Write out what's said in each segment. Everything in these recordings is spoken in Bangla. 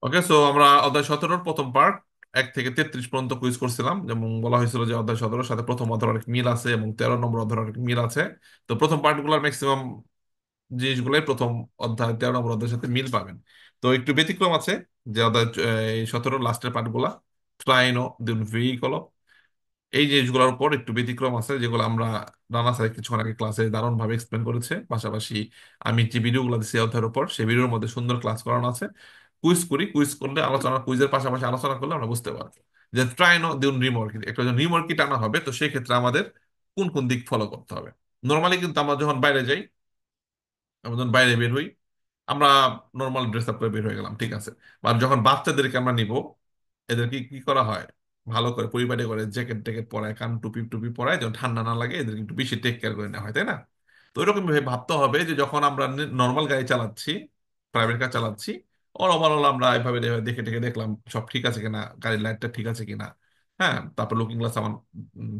ওকে, সো আমরা অধ্যায় 17-র প্রথম পার্ট 1 থেকে 33 পর্যন্ত কুইজ করছিলাম। যেমন বলা হয়েছিল যে অধ্যায় 17-র সাথে প্রথম অধ্যায়ের অনেক মিল আছে এবং 13 নম্বর অধ্যায়ের অনেক মিল আছে। তো প্রথম পার্টগুলোর ম্যাক্সিমাম জিনিসগুলোই প্রথম অধ্যায় 13 নম্বর অধ্যায়ের সাথে মিল পাবেন। তো একটু ব্যতিক্রম আছে, যে অধ্যায় 17 লাস্টের পার্টগুলা ট্রাইনো দুন ভেহিকল, এই জিনিসগুলোর উপর একটু ব্যতিক্রম আছে, যেগুলো আমরা রানা স্যার কিছুক্ষণ আগে ক্লাসে দারুণ ভাবে এক্সপ্লেন করেছে। পাশাপাশি আমি যে ভিডিওগুলো দিচ্ছি এই অধ্যায়ের উপর, সেই ভিডিওর মধ্যে সুন্দর ক্লাস করানো আছে। কুইজ করি, কুইজ করলে আলোচনা, কুইজের পাশাপাশি আলোচনা করলে আমরা বুঝতে পারবো যে ট্রাইনো দিন রিমোর্ক, একটা যখন রিমোর্কই টানা হবে তো সেই ক্ষেত্রে আমাদের কোন কোন দিক ফলো করতে হবে। নর্মালি কিন্তু আমরা যখন বাইরে যাই, আমরা যখন বাইরে বের হই, আমরা নর্মাল ড্রেস আপ করে বের হয়ে গেলাম, ঠিক আছে। আর যখন বাচ্চাদেরকে আমরা নিব, এদেরকে কি করা হয়, ভালো করে পরিপাটি করে জ্যাকেট ট্যাকেট পরায়, কান টুপি টুপি পরায়, যেন ঠান্ডা না লাগে, এদেরকে একটু বেশি টেক কেয়ার করে নেওয়া হয়, তাই না? তো ওইরকম ভাবে ভাবতে হবে যে যখন আমরা নর্মাল গাড়ি চালাচ্ছি, প্রাইভেট কার চালাচ্ছি, ওভারঅল আমরা এভাবে দেখে টেকে দেখলাম সব ঠিক আছে কিনা, গাড়ির লাইটটা ঠিক আছে কিনা, হ্যাঁ, তারপর লুকিং গ্লাস আমার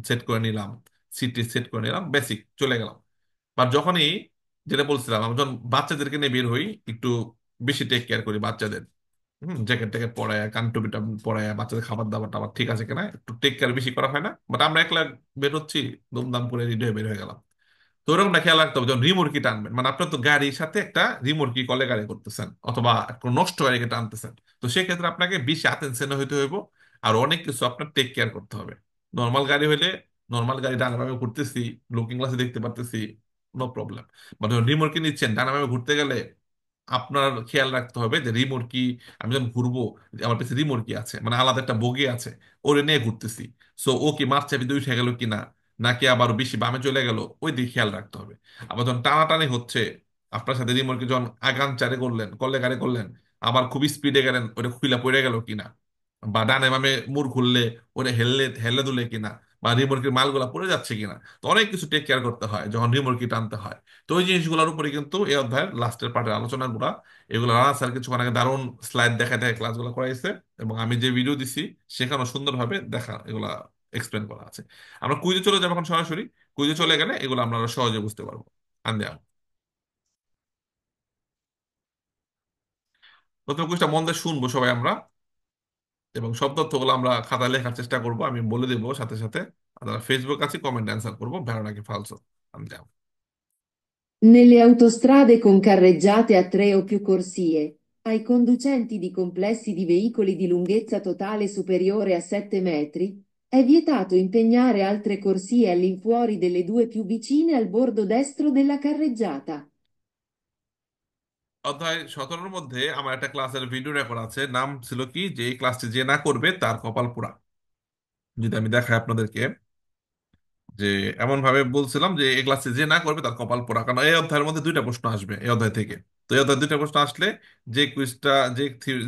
সেট করে নিলাম, সিট সেট করে নিলাম, বেসিক চলে গেলাম। বা যখনই, যেটা বলছিলাম, আমরা যখন বাচ্চাদেরকে নিয়ে বের হই, একটু বেশি টেক কেয়ার করি বাচ্চাদের। জ্যাকেট ট্যাকেট পরায়, কান টুপিটা পরায়, বাচ্চাদের খাবার দাবার টাবার ঠিক আছে কিনা একটু টেক কেয়ার বেশি করা হয় না? বাট আমরা একলা বের হচ্ছি, দুমদাম করে রেডি হয়ে বের হয়ে গেলাম। তো ওরকমটা খেয়াল রাখতে হবে যখন রিমোটকি টানবেন, মানে আপনার তো গাড়ির সাথে একটা রিমোটকি কলে গাড়ি করতেছেন অথবা একটা নষ্ট গাড়িকে টানতেছেন, তো সেক্ষেত্রে আপনাকে বেশি অ্যাটেনশন হইতে হইব। আর অনেক কিছু আপনার টেক কেয়ার করতে হবে। নর্মাল গাড়ি হইলে, নর্মাল গাড়ি ডানাভাবে ঘুরতেছি, লুকিং গ্লাসে দেখতে পারতেছি, নো প্রবলেম। বাট যখন রিমোটকি নিচ্ছেন ডানাভাবে ঘুরতে গেলে আপনার খেয়াল রাখতে হবে যে রিমোটকি, আমি যখন ঘুরবো, আমার কাছে রিমোটকি আছে, মানে আলাদা একটা বগি আছে, ওরে নিয়ে ঘুরতেছি। সো ও কি মার চাবি দিয়ে উঠে গেল কিনা, নাকি আবার বেশি বামে চলে গেল, ওই দিকে খেয়াল রাখতে হবে। আবার যখন টানাটানি হচ্ছে, আপনার সাথে রিমোটকে যখন আগান চারে করলেন, করলে গাড়ি করলেন, আবার খুবই স্পিডে গেলেন, ওটা খুইলা পড়ে গেল কিনা, বা ডানে বামে মুড় ঘুরলে ওটা হেললে হেলে দুলে কিনা, বা রিমোটকির মালগুলা পড়ে যাচ্ছে কিনা। তো অনেক কিছু টেক কেয়ার করতে হয় যখন রিমোটকি টানতে হয়। তো ওই জিনিসগুলোর উপরে কিন্তু এই অধ্যায়ের লাস্টের পার্টের আলোচনাগুলো, এগুলো রানা স্যার কিছুক্ষণ আগে দারুণ স্লাইড দেখা দেখে ক্লাসগুলো করাইছে, এবং আমি যে ভিডিও দিছি সেখানেও সুন্দরভাবে দেখা এগুলা এক্সপ্লেন করা আছে। আমরা কুইজে চলে যাবো এখন সরাসরি। কুইজে চলে গেলে এগুলো আমরা আরো সহজে বুঝতে পারবো। আন্দে প্রথম কুইজটা মন দিয়ে শুনবো সবাই আমরা, এবং সব তথ্যগুলো আমরা খাতায় লেখার চেষ্টা করব, আমি বলে দেবো সাথে সাথে। আর ফেসবুক আছে, কমেন্ট অ্যান্সার করবো, ভেড়া নাকি ফালসো। আন্দে Nelle autostrade con carreggiate a tre o più corsie, ai conducenti di complessi di veicoli di lunghezza totale superiore a 7 metri, è vietato impegnare altre corsie all'infuori delle due più vicine al bordo destro della carreggiata. অধ্যায় 17-র মধ্যে আমার একটা ক্লাসের ভিডিও রেকর্ড আছে, নাম ছিল কি, যে এই ক্লাসটি যে না করবে তার কপাল পোড়া। যদি আমি দেখাই আপনাদেরকে, যে এমন ভাবে বলছিলাম যে এই ক্লাসে যে না করবে তার কপাল পোড়া, কারণ এই অধ্যায়ের মধ্যে দুইটা প্রশ্ন আসবে এই অধ্যায় থেকে। তো এই অধ্যায় দুইটা প্রশ্ন আসলে, যে কুইজটা,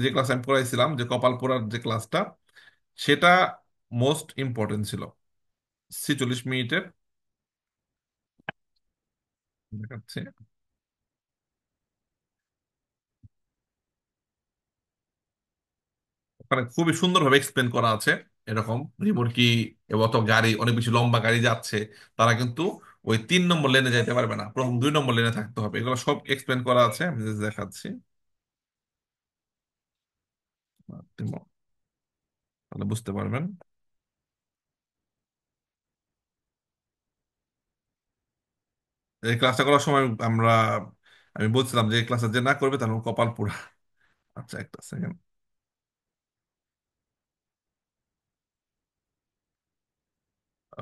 যে ক্লাস আমি পড়াইছিলাম, যে কপাল পোড়ার যে ক্লাসটা, সেটা মোস্ট ইম্পর্টেন্ট ছিল। 46 মিনিটের দেখাচ্ছে, ওখানে খুবই সুন্দরভাবে এক্সপ্লেন করা আছে। এরকম রিমোট কি, অত গাড়ি, অনেক বেশি লম্বা গাড়ি যাচ্ছে, তারা কিন্তু ওই 3 নম্বর লেনে যাইতে পারবে না, প্রথম 2 নম্বর লেনে থাকতে হবে। এগুলো সব এক্সপ্লেন করা আছে, আমি just দেখাচ্ছি, তাহলে বুঝতে পারবেন। এই ক্লাসটা করার সময় আমরা, আমি বলছিলাম যে এই ক্লাসে যে না করবে তার কপাল পোড়া। আচ্ছা, একটা সেকেন্ড।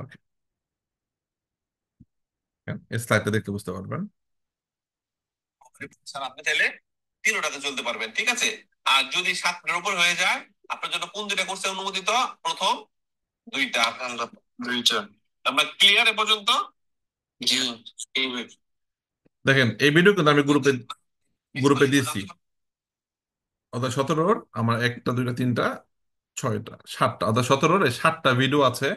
ওকে, এই স্লাইডটা দেখতে বুঝতে পারবেন। স্যার আপনি চাইলে 3টাতে চলতে পারবেন, ঠিক আছে। আর যদি 7টার উপর হয়ে যায়, আপনার জন্য কোন দুইটা কোর্সে অনুমোদিত? প্রথম দুইটা, আপনার দুইটা। আমরা ক্লিয়ার এ পর্যন্ত? জি। দেখেন এই ভিডিও কিন্তু আমি গ্রুপে গ্রুপে দিয়েছি। অর্থাৎ 17-র আমার একটা দুইটা তিনটা ছয়টা সাতটা, অর্থাৎ 17-র এই 7টা ভিডিও আছে,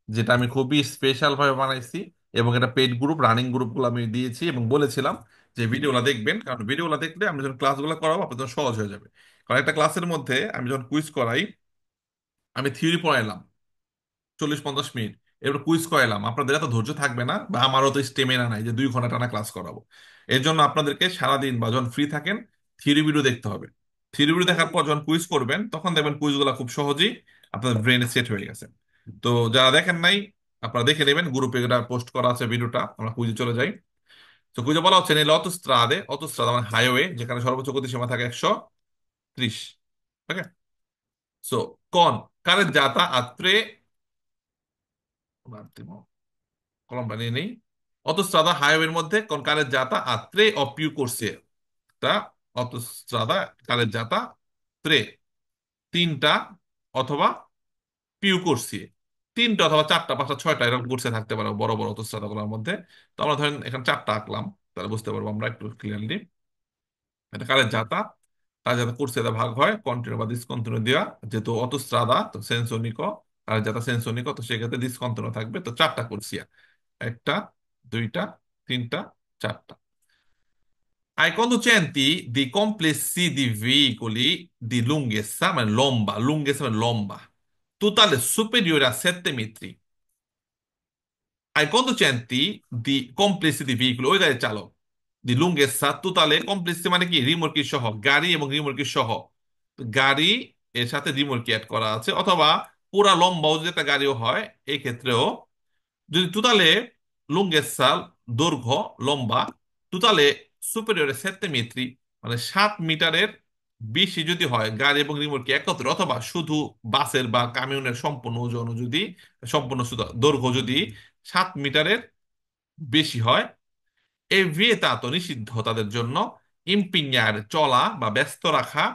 যেটা আমি খুবই স্পেশাল ভাবে বানাইছি। এবং এটা পেইড গ্রুপ, রানিং গ্রুপগুলো আমি দিয়েছি, এবং বলেছিলাম যে ভিডিওগুলো দেখবেন, কারণ ভিডিওগুলো দেখলে আমি যখন ক্লাসগুলো করাবো আপনাদের জন্য সহজ হয়ে যাবে। কারণ একটা ক্লাসের মধ্যে আমি যখন কুইজ করাই, আমি থিওরি পড়াইলাম 40-50 মিনিট, এবার কুইজ করাইলাম, আপনাদের এত ধৈর্য থাকবে না, বা আমারও তো স্টেমিনা নাই যে 2 ঘন্টা টানা ক্লাস করাবো। এর জন্য আপনাদেরকে সারাদিন বা যখন ফ্রি থাকেন থিওরি ভিডিও দেখতে হবে। থিওরিগুলো দেখার পর যখন কুইজ করবেন তখন দেখবেন কুইজগুলো খুব সহজেই আপনাদের ব্রেনে সেট হয়ে গেছে। তো যারা দেখেন নাই, আপনারা দেখে নেবেন, গ্রুপে এটা পোস্ট করা আছে ভিডিওটা। আমরা কুইজে চলে যাই। তো কুইজে বলা হচ্ছে নেল অটোস্ট্রাদে, অটোস্ট্রাদা মানে হাইওয়ে, যেখানে সর্বোচ্চ গতিসীমা থাকে 130। Okay. So con careggiata a 3, un attimo, colomba নেই, অটোস্ট্রাদা হাইওয়ের মধ্যে con careggiata a 3 o più corsie, তা অটোস্ট্রাদা কারেজ্জাতা 3, তিনটা অথবা পিউ করসিয়ে, তিনটা অথবা চারটা পাঁচটা ছয়টা এরকম কোর্সে থাকতে পারে বড় বড় অটোস্ট্রাদাগুলোর মধ্যে। তো আমরা ধরেন এখানে চারটা আঁকলাম, তাহলে বুঝতে পারবো আমরা একটু ক্লিয়ারলি। এটা কারেজ্জাতা, কারেজ্জাতা কোর্সে ভাগ হয় কন্টিনিউ বা ডিসকন্টিনিউ দেওয়া, যেহেতু অটোস্ট্রাদা তো সেন্সোনিকো, কারেজ্জাতা সেন্সোনিকো, তো সেক্ষেত্রে ডিসকন্টিনিউ থাকবে। তো চারটা কোর্সিয়া, একটা, দুইটা, তিনটা, চারটা। Ai conducenti di complessi di veicoli di lunghezza, ma lomba, lunghezza ma lomba, totale superiore a 7 metri. Ai conducenti di complessi di veicoli, ওই গাড়ির চালক, di lunghezza totale complessi মানে কি, রিমোর্কি সহ, গাড়ি এবং রিমোর্কি সহ। তো গাড়ি এর সাথে রিমোর্কি অ্যাড করা আছে, অথবা পুরা লম্বাও যদি একটা গাড়িও হয়, এই ক্ষেত্রেও যদি টোটালে লুঙ্গেসা, দৈর্ঘ্য, লম্বা, টোটালে সুপেরিয়রে 7 মিটার, মানে 7 মিটারের বেশি যদি হয় গাড়ি এবং রিমোটকে একত্রে, অথবা শুধু বাসের বা কামিউনের সম্পূর্ণ ওজন যদি, সম্পূর্ণ দৈর্ঘ্য যদি 7 মিটারের বেশি হয়, এই ভিয়েতাতো নিষিদ্ধ তাদের জন্য ইম্পিঞ্জার চলা বা ব্যস্ত রাখা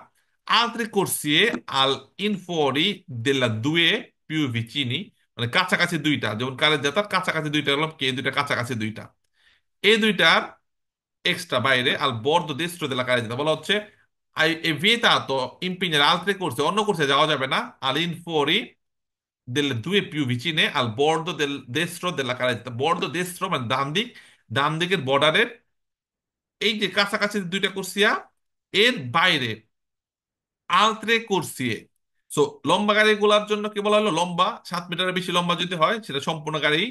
altre corsie al infori della due più vicini, মানে কাছাকাছি দুইটা, যেমন কারের যাত্রার কাছাকাছি দুইটা হলো কি, এই দুইটা কাছাকাছি দুইটা, এই দুইটার এক্সট্রা বাইরে আল বর্দ destro della carreggiata বলা হচ্ছে è vietato impegnare altre corse, অন্য কোর্সে যাওয়া যাবে না al infori delle due più vicine al bordo del destro della carreggiata, bordo destro মানে ডান দিক, ডান দিকের বর্ডারের এই যে কাছাকাছি দুইটা কোর্সিয়া, এর বাইরে আলত্রে কোর্সিয়ে। সো লম্বা গাড়িগুলোর জন্য কি বলা হলো, লম্বা 7 মিটারের বেশি লম্বা যদি হয় সেটা সম্পূর্ণ গাড়ি,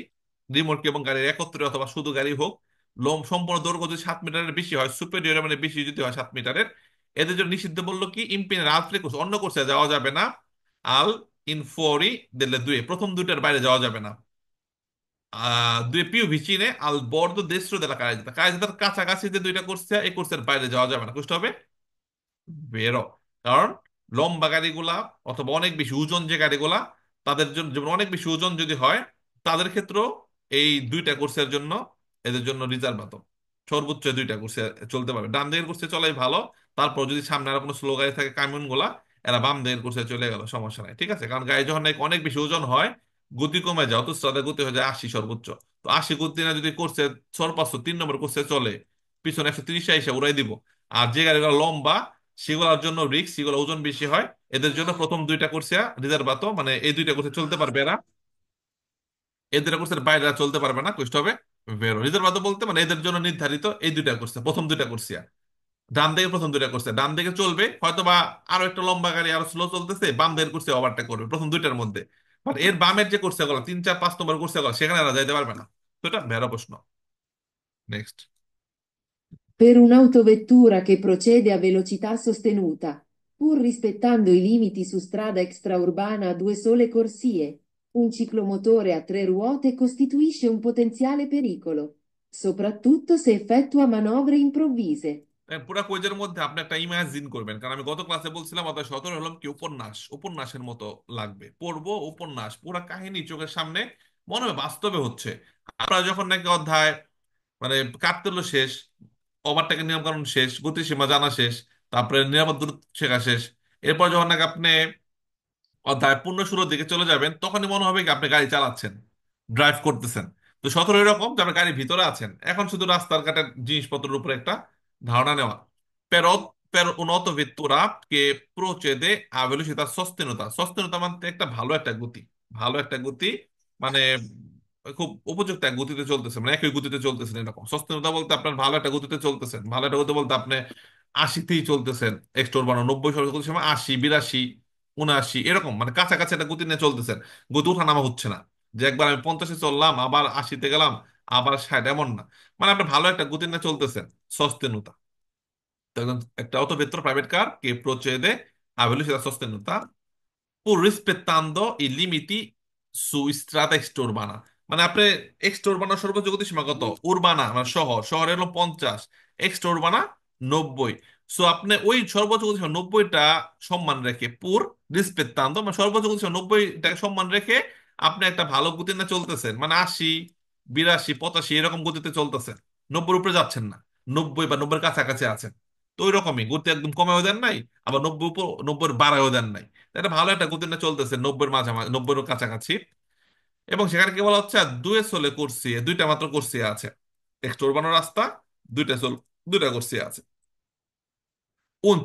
রিমোটকে এবং গাড়ির একত্রে অথবা শুধু গাড়ি হোক, সম্পূর্ণ দৈর্ঘ্য যদি 7 মিটারের বেশি হয়, সুপেরিয়র মানে বেশি যদি হয় 7 মিটারের, এদের জন্য নিষিদ্ধ বললো কি, ইম্পিনের আলত্রে কোর্স, অন্য কোর্সে যাওয়া যাবে না। আল ইনফোরি দিলে দুয়ে, প্রথম দুইটার বাইরে যাওয়া যাবে না। দুই পিউ ভিচিনে আল বর্দ দেশরো দেলা কারেজেতা, কারেজেতার কাছাকাছি যে দুইটা কোর্স, এই কোর্সের বাইরে যাওয়া যাবে না, বুঝতে হবে বেরো। কারণ লম্বা গাড়িগুলা অথবা অনেক বেশি ওজন যে গাড়িগুলা, তাদের জন্য যেমন অনেক বেশি ওজন যদি হয়, তাদের ক্ষেত্রেও এই দুইটা কোর্সের জন্য, এদের জন্য রিজার্ভ আতো সর্বোচ্চ দুইটা কোর্সে চলতে পারবে। ডান দিকের কোর্সে চলাই ভালো, তারপর যদি সামনে আর কোনো স্লো গাড়ি থাকে কামিউন গুলা, এরা বাম দিকের কোর্সে চলে গেল, সমস্যা নাই, ঠিক আছে। কারণ গাড়ি যখন অনেক বেশি ওজন হয়, গতি কমে যায়, অত তাদের গতি হয়ে যায় 80 সর্বোচ্চ। তো 80 গতি না যদি কোর্সে সর্বোচ্চ 3 নম্বর কোর্সে চলে, পিছনে 130 এসে উড়াই দিব। আর যে গাড়িগুলো লম্বা, সেগুলোর জন্য রিস্ক, সেগুলো ওজন বেশি হয়, এদের জন্য প্রথম দুইটা কোর্সে রিজার্ভ, মানে এই দুইটা কোর্সে চলতে পারবে এরা, এই দুইটা কোর্সের বাইরে এরা চলতে পারবে না, কষ্ট হবে বেরো। রিজার্ভ বলতে মানে এদের জন্য নির্ধারিত এই দুইটা কোর্সে, প্রথম দুইটা কোর্সিয়া, ডান দিকে প্রথম দুইটা কোর্সে ডান দিকে চলবে, হয়তো বা আরো একটা লম্বা গাড়ি আরো স্লো চলতেছে, বাম দিকের কোর্সে ওভারটেক করবে প্রথম দুইটার মধ্যে। বাট এর বামের যে কোর্সে গেলো 3 4 5 নম্বর কোর্সে গেলো, সেখানে এরা যাইতে পারবে না। তো এটা ভেড়া প্রশ্ন। Next. Per un'autovettura che procede a velocità sostenuta, pur rispettando i limiti su strada extraurbana a due sole corsie, un ciclomotore a tre ruote costituisce un potenziale pericolo, soprattutto se effettua manovre improvvise. পুরা কুইজের মধ্যে আপনি একটা ইমাজিন করবেন, কারণ আমি গত ক্লাসে বলছিলাম অধ্যায় 17 হলাম কি উপন্যাস, উপন্যাসের মতো লাগবে, পড়বো উপন্যাস, পুরা কাহিনী চোখের সামনে মনে হবে বাস্তবে হচ্ছে। আপনারা যখন নাকি অধ্যায়, মানে কাটতেলো শেষ, ওভারটেকের নিয়ম কানুন শেষ, গতিসীমা জানা শেষ, তারপরে নিরাপদ দূরত্ব শেখা শেষ, এরপর যখন নাকি আপনি অধ্যায় পূর্ণ শুরুর দিকে চলে যাবেন, তখনই মনে হবে কি আপনি গাড়ি চালাচ্ছেন, ড্রাইভ করতেছেন। তো 17 এরকম যে আপনি গাড়ির ভিতরে আছেন, এখন শুধু রাস্তার ঘাটের জিনিসপত্রের উপরে একটা ধারণা নেওয়া। Però per un'autovettura che procede a velocità sostenuta, sostenuta মানে একটা ভালো একটা গতি, ভালো একটা গতি, মানে খুব উপযুক্ত এক গতিতে চলতেছে, মানে একই গতিতে চলতেছেন এরকম। সস্তেনুতা বলতে আপনার ভালো একটা গতিতে চলতেছেন, ভালো একটা গতি বলতে আপনি 80তেই চলতেছেন, এক্সটোর বানানো 90 সময় 80 82 79 এরকম, মানে কাছাকাছি একটা গতি নিয়ে চলতেছেন। গতি ওঠানামা হচ্ছে না, যে একবার আমি 50-এ চললাম আবার 80-তে গেলাম আবার 60, এমন না। মানে আপনি ভালো একটা গতি নিয়ে চলতেছেন, সস্তেনুতা। È auto vettura private car che procede a velocità sostenuta pur rispettando i limiti su strada extraurbana। মানে আপনি এক্সট্রা সর্বোচ্চ গতিসীমা কত? উর্বানা মানে শহর, শহরে হলো 50, এক্সট্রা 90। সো আপনি ওই সর্বোচ্চ গতিসীমা 90টা সম্মান রেখে পুর রিসপেত্তান্ত মানে সর্বোচ্চ গতিসীমা 90টাকে সম্মান রেখে আপনি একটা ভালো গতি না চলতেছেন, মানে 80, 82, 85 এরকম গতিতে চলতেছেন, 90-এর উপরে যাচ্ছেন না, 90 বা 90-এর কাছাকাছি আছেন। তো ওই রকমই গতি একদম কমেও দেন নাই, আবার 90 উপর 90-এর বাড়ায়ও দেন নাই। এটা ভালো একটা গতি নিয়ে চলতেছে 90-এর মাঝামাঝি, 90-এর কাছাকাছি। এবং সেখানে কি বলা হচ্ছে, আর দুয়ে চলে করছি, দুইটা মাত্র করছি আছে, এক্সটোরবানো রাস্তা, দুইটা চল, দুইটা করছি আছে।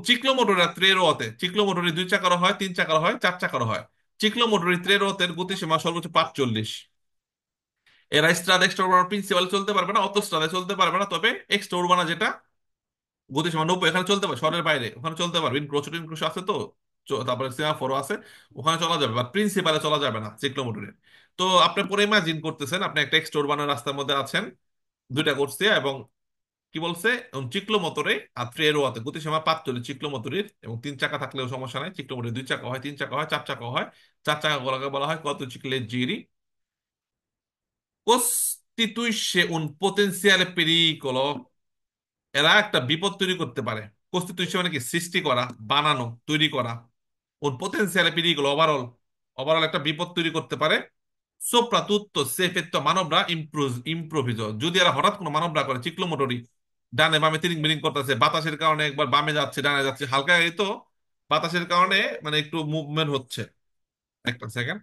চিক্লোমোটর ত্রেরোতে, চিক্লোমোটরে 2 চাকারও হয়, 3 চাকারও হয়, 4 চাকারও হয়। চিক্লোমোটরি ত্রেরোতের গতিসীমা সর্বোচ্চ 45। এরা স্ট্রাদা এক্সটোরবানো প্রিন্সিপাল চলতে পারবে না, অত স্ট্রাদা চলতে পারবে না, তবে এক্সটোরবানা যেটা গতিসীমা 90 এখানে চলতে পারে, শহরের বাইরে ওখানে চলতে পারবে, প্রচুর ইনক্রুশ আছে তো, তারপরে সেমাফোরও আছে, ওখানে চলা যাবে, বাট প্রিন্সিপালে চলা যাবে না সিক্লোমোটরে। তো আপনি পরে ইমাজিন করতেছেন আপনি একটা এক্সটোরবানের রাস্তার মধ্যে আছেন, দুইটা করছে, এবং কি বলছে, চিক্লোমোটরে আর ট্রেরোয়াতে গতিসীমা 45 চিক্লোমোটরের, এবং 3 চাকা থাকলেও সমস্যা নাই, চিক্লোমোটরে 2 চাকা হয়, 3 চাকা হয়, 4 চাকা হয়। 4 চাকা গুলোকে বলা হয় কত চিকলে জিরি। costituisce un potenziale pericolo, এরা একটা বিপদ তৈরি করতে পারে। কনস্টিটিউশন মানে কি, সৃষ্টি করা, বানানো, তৈরি করা। ওর পোটেনশিয়ালে পেরিগুলো ওভারঅল, ওভারঅল একটা বিপদ তৈরি করতে পারে। সোপ্রাতুত্তো সে ফেত্তো মানবরা ইম্প্রোভিজ, যদি এরা হঠাৎ কোনো মানবরা করে, চিক্লোমোটরি ডানে বামে তিরিং বিরিং করতেছে, বাতাসের কারণে একবার বামে যাচ্ছে, ডানে যাচ্ছে, হালকা এই তো বাতাসের কারণে মানে একটু মুভমেন্ট হচ্ছে। একটা সেকেন্ড।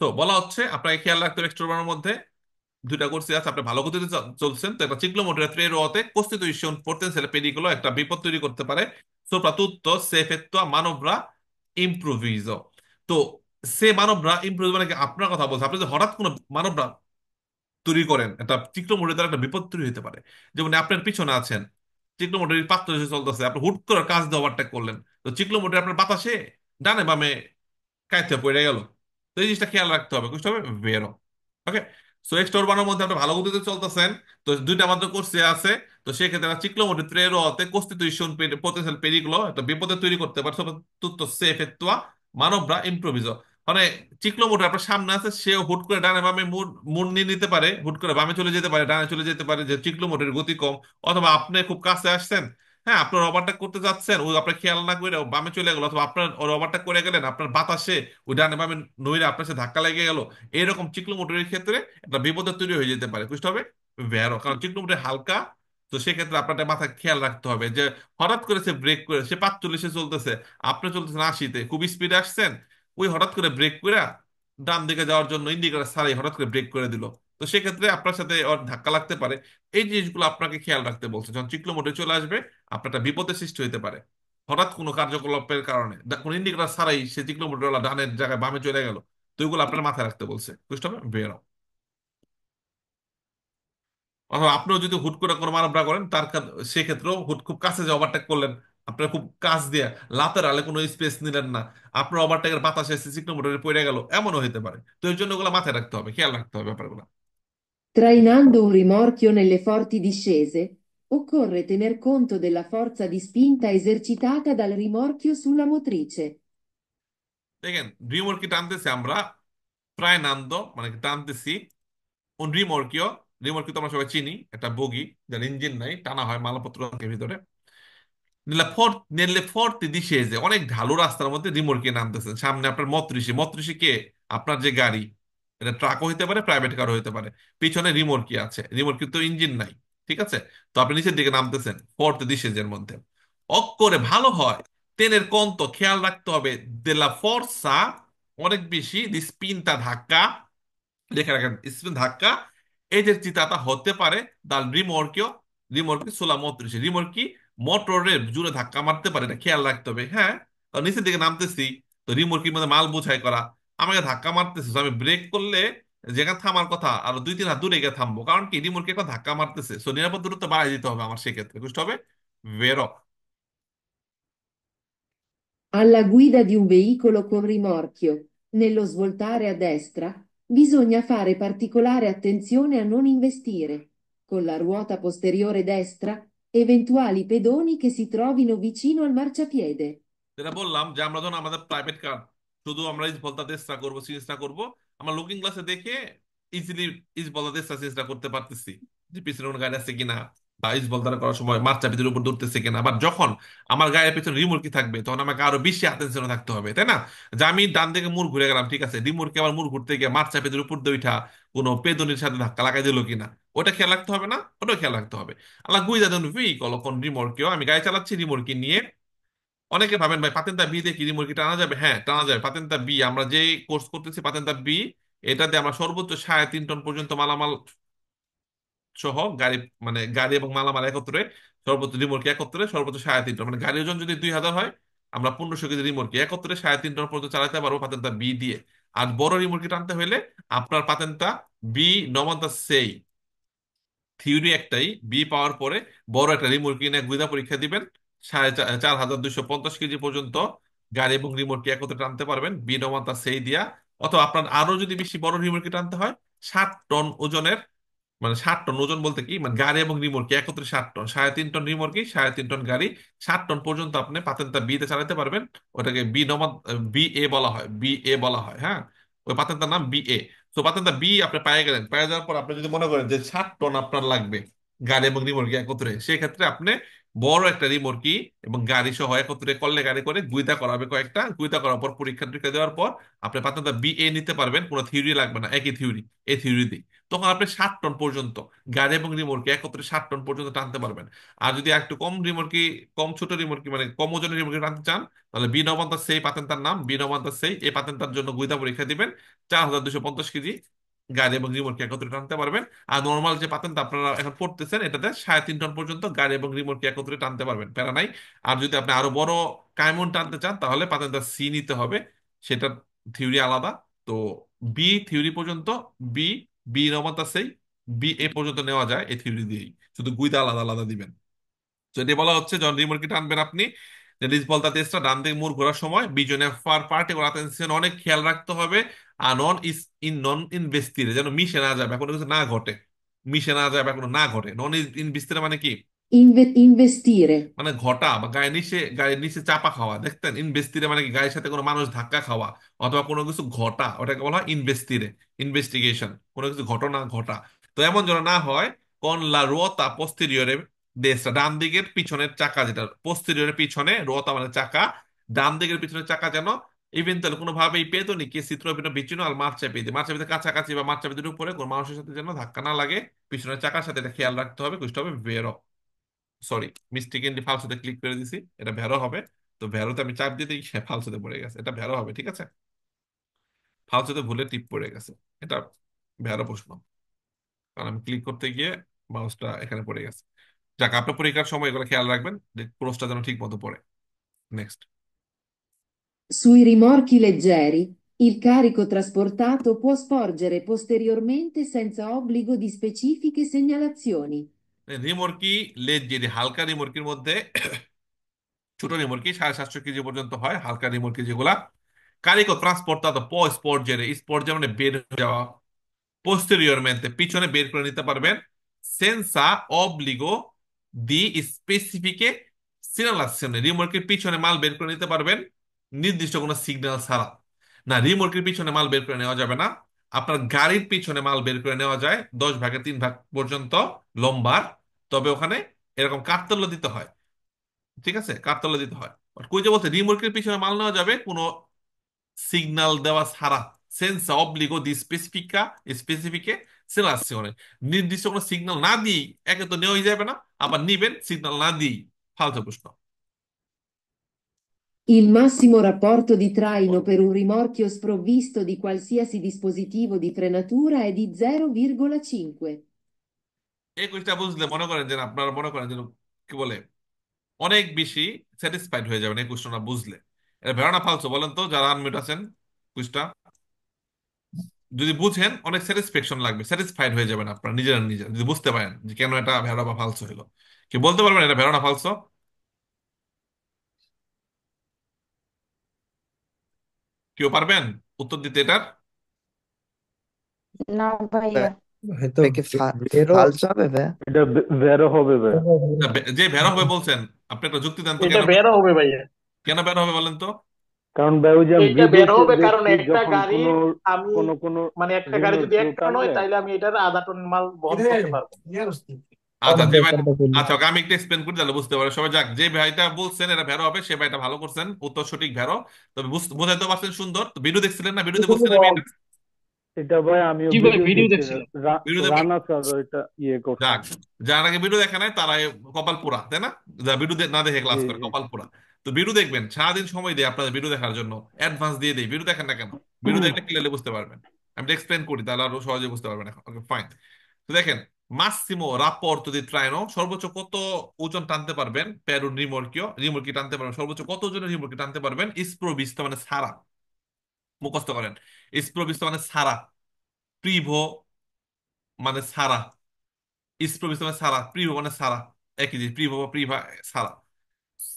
তো বলা হচ্ছে আপনাকে খেয়াল রাখতে হবে এক্সট্রোভার্টের মধ্যে দুইটা কোর্সে আছে, আপনি ভালো গতিতে চলছেন, তো একটা চিক্লোমোটর ত্রেরোতে কোস্টিটিউশন পোটেনশিয়াল পেরিগুলো একটা বিপদ তৈরি করতে পারে। soprattutto se effettua manovra improvviso। তো সে মানবরা ইমপ্রুভ মানে কি, আপনার কথা বলছে, আপনি যদি হঠাৎ কোনো মানবরা তৈরি করেন, একটা চিক্লোমোটর দ্বারা একটা বিপদ তৈরি হতে পারে। যেমন আপনি পিছনে আছেন, চিক্লোমোটর পাত্র এসে চলতেছে, আপনি হুট করে কাজ দিয়ে ওভারটেক করলেন, তো চিক্লোমোটর আপনার বাতাসে ডানে বামে কাইতে পড়ে গেল। তো এই জিনিসটা খেয়াল রাখতে হবে, বুঝতে হবে, বেরো। ওকে। সো এক্সটোর বানানোর মধ্যে আপনি ভালো গতিতে চলতেছেন, তো দুইটা মাত্র কোর্সে আছে। তো সেক্ষেত্রে চিক্লোমোটর ত্রেরোতে কোস্টিটিউশন পোটেনশিয়াল পেরিগুলো একটা বিপদে তৈরি করতে পারে, তুত্তো সেফ এত্তুয়া মানবরা ইম্প্রোভিজো। মানে চিক্লোমোটর আপনার সামনে আছে, সেও হুট করে ডানে বামে মুড় নিয়ে নিতে পারে, হুট করে বামে চলে যেতে পারে, ডানে চলে যেতে পারে, যে চিক্লোমোটরের গতি কম। অথবা আপনি খুব কাছে আসছেন, হ্যাঁ আপনার ওভারটেক করতে যাচ্ছেন, ওই আপনার খেয়াল না করে ও বামে চলে গেল, অথবা আপনার ওর ওভারটেক করে গেলেন, আপনার বাতাসে ওই ডানে বামে নইরে আপনার সাথে ধাক্কা লেগে গেল। এইরকম চিকনো মোটরের ক্ষেত্রে একটা বিপদের তৈরি হয়ে যেতে পারে, বুঝতে হবে, ভেরো, কারণ চিকনো মোটর হালকা। তো সেক্ষেত্রে আপনার মাথায় খেয়াল রাখতে হবে যে হঠাৎ করে সে ব্রেক করে, সে 45-এ চলতেছে, আপনি চলতেছেন 80-তে, খুব স্পিডে আসছেন, ওই হঠাৎ করে ব্রেক করে ডান দিকে যাওয়ার জন্য ইন্ডিকেটর ছাড়াই হঠাৎ করে ব্রেক করে দিল। তো সেক্ষেত্রে আপনার সাথে ওর ধাক্কা লাগতে পারে। এই জিনিসগুলো আপনাকে খেয়াল রাখতে বলছে, যখন চিকনো মোটর চলে আসবে আপনার একটা বিপদের সৃষ্টি হতে পারে হঠাৎ কোনো কার্যকলাপের কারণে, কোনো ইন্ডিকেটর ছাড়াই সে চিকলোমিটার ডানের জায়গায় বামে চলে গেল। তো এগুলো আপনার মাথায় রাখতে বলছে, বুঝতে হবে, বেরো। অথবা আপনিও যদি হুট করে কোনো মানবরা করেন, সেক্ষেত্রেও হুট খুব কাছে যে ওভারটেক করলেন, আপনার খুব কাছ দিয়ে লাতেরালে কোনো স্পেস নিলেন না, আপনার ওভারটেকের বাতাসে চিকলোমিটারে পড়ে গেল, এমনও হতে পারে। তো এর জন্য ওগুলো মাথায় রাখতে হবে, খেয়াল রাখতে হবে ব্যাপারগুলো। Trainando un rimorchio nelle forti discese, occorre tener conto della forza di spinta esercitata dal rimorchio sulla motrice. দেখেন, রিমোটকে টানতেছি আমরা, প্রায় নান্দো মানে টানতেছি, un rimorchio, রিমোটকে তো আমরা সবাই চিনি, একটা বগি যার ইঞ্জিন নাই, টানা হয় মালপত্র থাকে ভিতরে। নেলে ফর্তি discese, অনেক ঢালু রাস্তার মধ্যে রিমোটকে নামতেছেন, সামনে আপনার মত্রিশি, মত্রিশি কে, আপনার যে গাড়ি, এটা ট্রাকও হইতে পারে, প্রাইভেট কারও হইতে পারে, পিছনে রিমোটকি আছে, রিমোটকি তো ইঞ্জিন নাই, ঠিক আছে। তো আপনি নিচের দিকে নামতেছেন ফর্তি ডিসেজের মধ্যে, অক করে ভালো হয়, তেনের কন্ত খেয়াল রাখতে হবে, দেলা ফর্সা অনেক বেশি, দি স্পিনটা ধাক্কা, লেখা রাখেন স্পিন ধাক্কা, এই যে চিতাটা হতে পারে দাল রিমোর্কিও, রিমোর্কি সোলা মটরিস, রিমোর্কি মোটরের জুড়ে ধাক্কা মারতে পারে, এটা খেয়াল রাখতে হবে, হ্যাঁ। তো নিচের দিকে নামতেছি, তো রিমোর্কির মধ্যে মাল বোঝাই করা, আমাকে ধাক্কা মারতেছে, তো আমি ব্রেক করলে যেখানে থামার কথা আরো 2-3 হাত দূরে গিয়ে থামবো, কারণ কি রিমোর্কি একটা ধাক্কা মারতেছে, সো নিরাপদ দূরত্ব বাড়াই দিতে হবে আমার, সেক্ষেত্রে বুঝতে হবে, বেরো। Alla guida di un veicolo con rimorchio, nello svoltare a destra, bisogna fare particolare attenzione a non investire, con la ruota posteriore destra, eventuali pedoni che si trovino vicino al marciapiede. যেটা বললাম যে আমরা যখন আমাদের প্রাইভেট কার শুধু আমরা ইস বলতে চেষ্টা করবো চেষ্টা করবো, আমরা লুকিং গ্লাসে দেখে ইজিলি ইস বলতে চেষ্টা করতে পারতেছি যে পিছনে কোনো গাড়ি আছে কিনা, বা ইস বলতে করার সময় মাছ চাবিদের উপর ধরতেছে কিনা। আবার যখন আমার গাড়ির পিছনে রিমোট থাকবে তখন আমাকে আরো বেশি অ্যাটেনশনে থাকতে হবে, তাই না? যে আমি ডান দিকে মুড় ঘুরে গেলাম, ঠিক আছে, রিমোটকে আবার মুড় ঘুরতে গিয়ে মাছ চাবিদের উপর দিয়ে উঠা কোনো পেদনির সাথে ধাক্কা লাগাই দিল কিনা, ওটা খেয়াল রাখতে হবে না? ওটাও খেয়াল রাখতে হবে। আল্লাহ গুইদা দেন ভেহিকল কোন রিমোটকেও আমি গাড়ি চালাচ্ছি রিমোটকে নিয়ে। অনেকে ভাবেন ভাই পাতেন্তা বি দিয়ে কি মুরগি টানা যাবে? হ্যাঁ, টানা যাবে। পাতেন্তা বি, আমরা যে কোর্স করতেছি পাতেন্তা বি, এটাতে আমরা সর্বোচ্চ 3.5 টন পর্যন্ত মালামাল সহ গাড়ি, মানে গাড়ি এবং মালামাল একত্রে, সর্বোচ্চ রিমোটকে একত্রে সর্বোচ্চ 3.5 টন, মানে গাড়ির ওজন যদি 2,000 হয়, আমরা 1500 কেজি রিমোটকে একত্রে 3.5 টন পর্যন্ত চালাতে পারবো পাতেন্তা বি দিয়ে। আর বড় রিমোটকে টানতে হলে আপনার পাতেন্তা বি নমান্তা সেই থিওরি একটাই, বি পাওয়ার পরে বড় একটা রিমোট কিনে গুদা পরীক্ষা দিবেন। 4,250 কেজি পর্যন্ত গাড়ি এবং রিমোটকে একত্রে টানতে পারবেন বি নমান্তা সেই দিয়া। অথবা আপনার আরো যদি বেশি বড় রিমোটকে টানতে হয়, 7 টন ওজনের, মানে 60 টন ওজন বলতে কি, মানে গাড়ি এবং রিমোটকে একত্রে 7 টন, 3.5 টন রিমোটকে 3.5 টন গাড়ি, 7 টন পর্যন্ত আপনি পাতেন্তা বি তে চালাতে পারবেন। ওটাকে বি নমাদ বি এ বলা হয়, বি এ বলা হয়, হ্যাঁ। ওই পাতেন্তার নাম বি এ। তো পাতেন্তা বি আপনি পেয়ে গেলেন, পেয়ে যাওয়ার পর আপনি যদি মনে করেন যে 7 টন আপনার লাগবে গাড়ি এবং রিমোটকে একত্রে, সেক্ষেত্রে আপনি বড় একটা রিমোটকি এবং গাড়ি সহ একত্রে করলে গাড়ি করে গুইদা করাবে, কয়েকটা গুইদা করার পর পরীক্ষা টরীক্ষা দেওয়ার পর আপনি পাতেন্তা বি এ নিতে পারবেন, কোনো থিওরি লাগবে না, একই থিওরি, এই থিওরি দিয়ে। তখন আপনি 7 টন পর্যন্ত গাড়ি এবং রিমোটকে একত্রে 7 টন পর্যন্ত টানতে পারবেন। আর যদি একটু কম রিমোটকি, কম ছোট রিমোটকি, মানে কম ওজনের রিমোটকি টানতে চান, তাহলে বি নবান্তার সেই পাতেন্টার নাম বি নবান্তার সেই, এই পাতেন্টার জন্য গুইদা পরীক্ষা দিবেন। 4,250 কেজি গাড়ি এবং রিমোটকে একত্রে টানতে পারবেন। আর নর্মাল যে পাতেন্ট আপনারা এখন পড়তেছেন, এটাতে 3.5 টন পর্যন্ত গাড়ি এবং রিমোটকে একত্রে টানতে পারবেন, প্যারা নাই। আর যদি আপনি আরো বড় কাইমন টানতে চান, তাহলে পাতেন্টটা সি নিতে হবে, সেটার থিওরি আলাদা। তো বি থিওরি পর্যন্ত, বি বি নর্মাল সেই বি এ পর্যন্ত নেওয়া যায় এই থিওরি দিয়েই, শুধু গুইদা আলাদা আলাদা দিবেন। তো এটি বলা হচ্ছে যখন রিমোটকে টানবেন আপনি, যে লিজ বলতা তেজটা ডান দিকে মুড় ঘোরার সময় বিজনে ফার পার্টিকুলার অ্যাটেনশন অনেক খেয়াল রাখতে হবে। আর নন ইনভেস্টিরে যেন মিশে না যায় বা কোনো কিছু না ঘটে, মিশে না যায় বা কোনো না ঘটে। নন ইনভেস্টিরে মানে কি? Investire. মানে ঘটা বা গায়ের নিচে চাপা খাওয়া, দেখতেন? ইনভেস্টিরে মানে কি? গায়ের সাথে কোনো মানুষ ধাক্কা খাওয়া অথবা কোনো কিছু ঘটা, ওটাকে বলা হয় ইনভেস্টিরে, ইনভেস্টিগেশন, কোনো কিছু ঘটনা ঘটা। তো এমন যেন না হয় কোন লা রুয়োতা পোস্টেরিয়রে দেশটা, ডান দিকের পিছনের চাকা, যেটা পোস্টেরিয়রের পিছনে, রুয়োতা মানে চাকা, ডান দিকের পিছনের চাকা যেন ইভেন্তুয়ালি কোনোভাবেই পেতনি কি চিত্র বিচ্ছিন্ন আর মাছ চাপিয়ে দিয়ে, মাছ চাপিতে কাছাকাছি বা মাছ চাপিদের উপরে কোনো মানুষের সাথে যেন ধাক্কা না লাগে পিছনের চাকার সাথে, এটা খেয়াল রাখতে হবে। কুচতে হবে বেরো, সরি, মিস্টেকেনলি ফালসুতে ক্লিক করে দিছি, এটা ভ্যারো হবে। তো ভ্যারোতে আমি চাপ দিতেই সে ফালসুতে পড়ে গেছে, এটা ভ্যারো হবে, ঠিক আছে? ফালসুতে ভুলে টিপ পড়ে গেছে, এটা ভ্যারো প্রশ্ন, কারণ আমি ক্লিক করতে গিয়ে মাউসটা এখানে পড়ে গেছে। যাক, আপনার পরীক্ষার সময় এগুলো খেয়াল রাখবেন যে ক্রসটা যেন ঠিক মতো পড়ে। Next. Sui rimorchi leggeri, il carico trasportato può sporgere posteriormente senza obbligo di specifiche segnalazioni. রিমোর্কি লেজ, যদি হালকা রিমোর্কির মধ্যে, ছোট রিমোর্কি 750 কেজি পর্যন্ত হয়, হালকা রিমোর্কি যেগুলা, কারিকো ট্রান্সপোর্টাতো পো স্পর্জেরে, স্পর্জে মানে বের হয়ে যাওয়া, posteriormente পিছনে বের করে নিতে পারবেন, senza obbligo di specifiche segnalazioni, রিমোটকের পিছনে মাল বের করে নিতে পারবেন নির্দিষ্ট কোনো সিগন্যাল ছাড়া। না, রিমোটকের পিছনে মাল বের করে নেওয়া যাবে না। আপনার গাড়ির পিছনে মাল বের করে নেওয়া যায় 10 ভাগের 3 ভাগ পর্যন্ত লম্বার, তবে ওখানে এরকম কাঠতল্য দিতে হয়, ঠিক আছে, কাঠতলা দিতে হয়। আর কই যে বলতে রিমোটের পিছনে মাল নেওয়া যাবে কোনো সিগন্যাল দেওয়া ছাড়া, সেন্সা অবলিগো দি স্পেসিফিকে সেলাসিওনে, নির্দিষ্ট কোনো সিগন্যাল না দিই একে তো নেওয়াই যাবে না, আবার নিবেন সিগন্যাল না দিই, ফালতু প্রশ্ন। Il massimo rapporto di traino per un rimorchio sprovvisto di qualsiasi dispositivo di frenatura è di 0,5. এই কুইজটা বুঝলে মনে করেন যে আপনারা মনে করেন যে কি বলে অনেক বেশি স্যাটিসফাইড হয়ে যাবেন এই কোশ্চেনটা বুঝলে। এটা ভেড়া না ফালতু বলেন তো যারা আনমিউট আছেন? কুইজটা যদি বুঝেন অনেক স্যাটিসফ্যাকশন লাগবে, স্যাটিসফাইড হয়ে যাবেন আপনারা নিজেরা নিজেরা, যদি বুঝতে পারেন যে কেন এটা ভেড়া বা ফালসো হলো। কি বলতে পারবেন এটা ভেড়া না ফালসো? কেউ পারবেন উত্তর দিতে এটার? না ভাইয়া। হয়তো কি ভেরো। ফালতু হবে ভাই? এটা বেরো হবে ভাইয়া। যে ভেড়া হবে বলছেন, আপনি একটা যুক্তি দেন তো এটা কেন বের হবে ভাইয়া। কেন বের হবে বলেন তো। কারণ ভাই ওই যে আমি এইটা বের ভিডিওতে হবে কারণ দেখছি একটা যখন গাড়ি, আমি কোনো মানে একটা গাড়ি ঋণের যদি কেউ এক টন হয় টানবে। তাইলে আমি এটার আধা টন মাল বহন করতে পারবো। আচ্ছা যে অর্ধেক ভাই, অর্ধেক বললি। আচ্ছা ওকে আমি একটু এক্সপ্লেন করি তাহলে বুঝতে পারে সবাই। যাক, যে ভাইটা বলছেন এটা ভেড়ো হবে সে ভাইটা ভালো করছেন, উত্তর সঠিক ভেড়ো। তবে বুঝাইতে পারছেন সুন্দর। তো ভিডিও দেখছিলেন না, ভিডিওতে বলছেন আমি এটা। এটা ভাই আমিও জি ভাই, ভিডিও ভিডিও দেখছি। দেখছিলাম। ভিডিওতে রানা স্যার এটা ইয়ে করছেন। যাক, যারা নাকি ভিডিও দেখে নাই তারা কপাল পোড়া, তাই না? যারা ভিডিও না দেখে জি ক্লাস করে জি। কপাল পোড়া। তো ভিডিও দেখবেন, সারাদিন সময় দেয় আপনাদের ভিডিও দেখার জন্য, অ্যাডভান্স দিয়ে দেয়, ভিডিও দেখেন না কেন? ভিডিও দেখলে ক্লিয়ারলি বুঝতে পারবেন। আমি এক্সপ্লেন করি তাহলে আরো সহজে বুঝতে পারবেন এখন। Okay fine. তো দেখেন, মাসিমো রাপ্পোর্তো দি ট্রাইনো, সর্বোচ্চ কত ওজন টানতে পারবেন পের un rimorchio, রিমোর্কি টানতে পারবেন, সর্বোচ্চ কত ওজনের রিমোর্কি টানতে পারবেন স্প্রোভিস্তো মানে সারা। মুখস্থ করেন। স্প্রোভিস্তো মানে সারা, প্রিভো মানে সারা, স্প্রোভিস্তো মানে সারা, প্রিভো মানে সারা, একই জিনিস, প্রিভো বা প্রিভা সারা।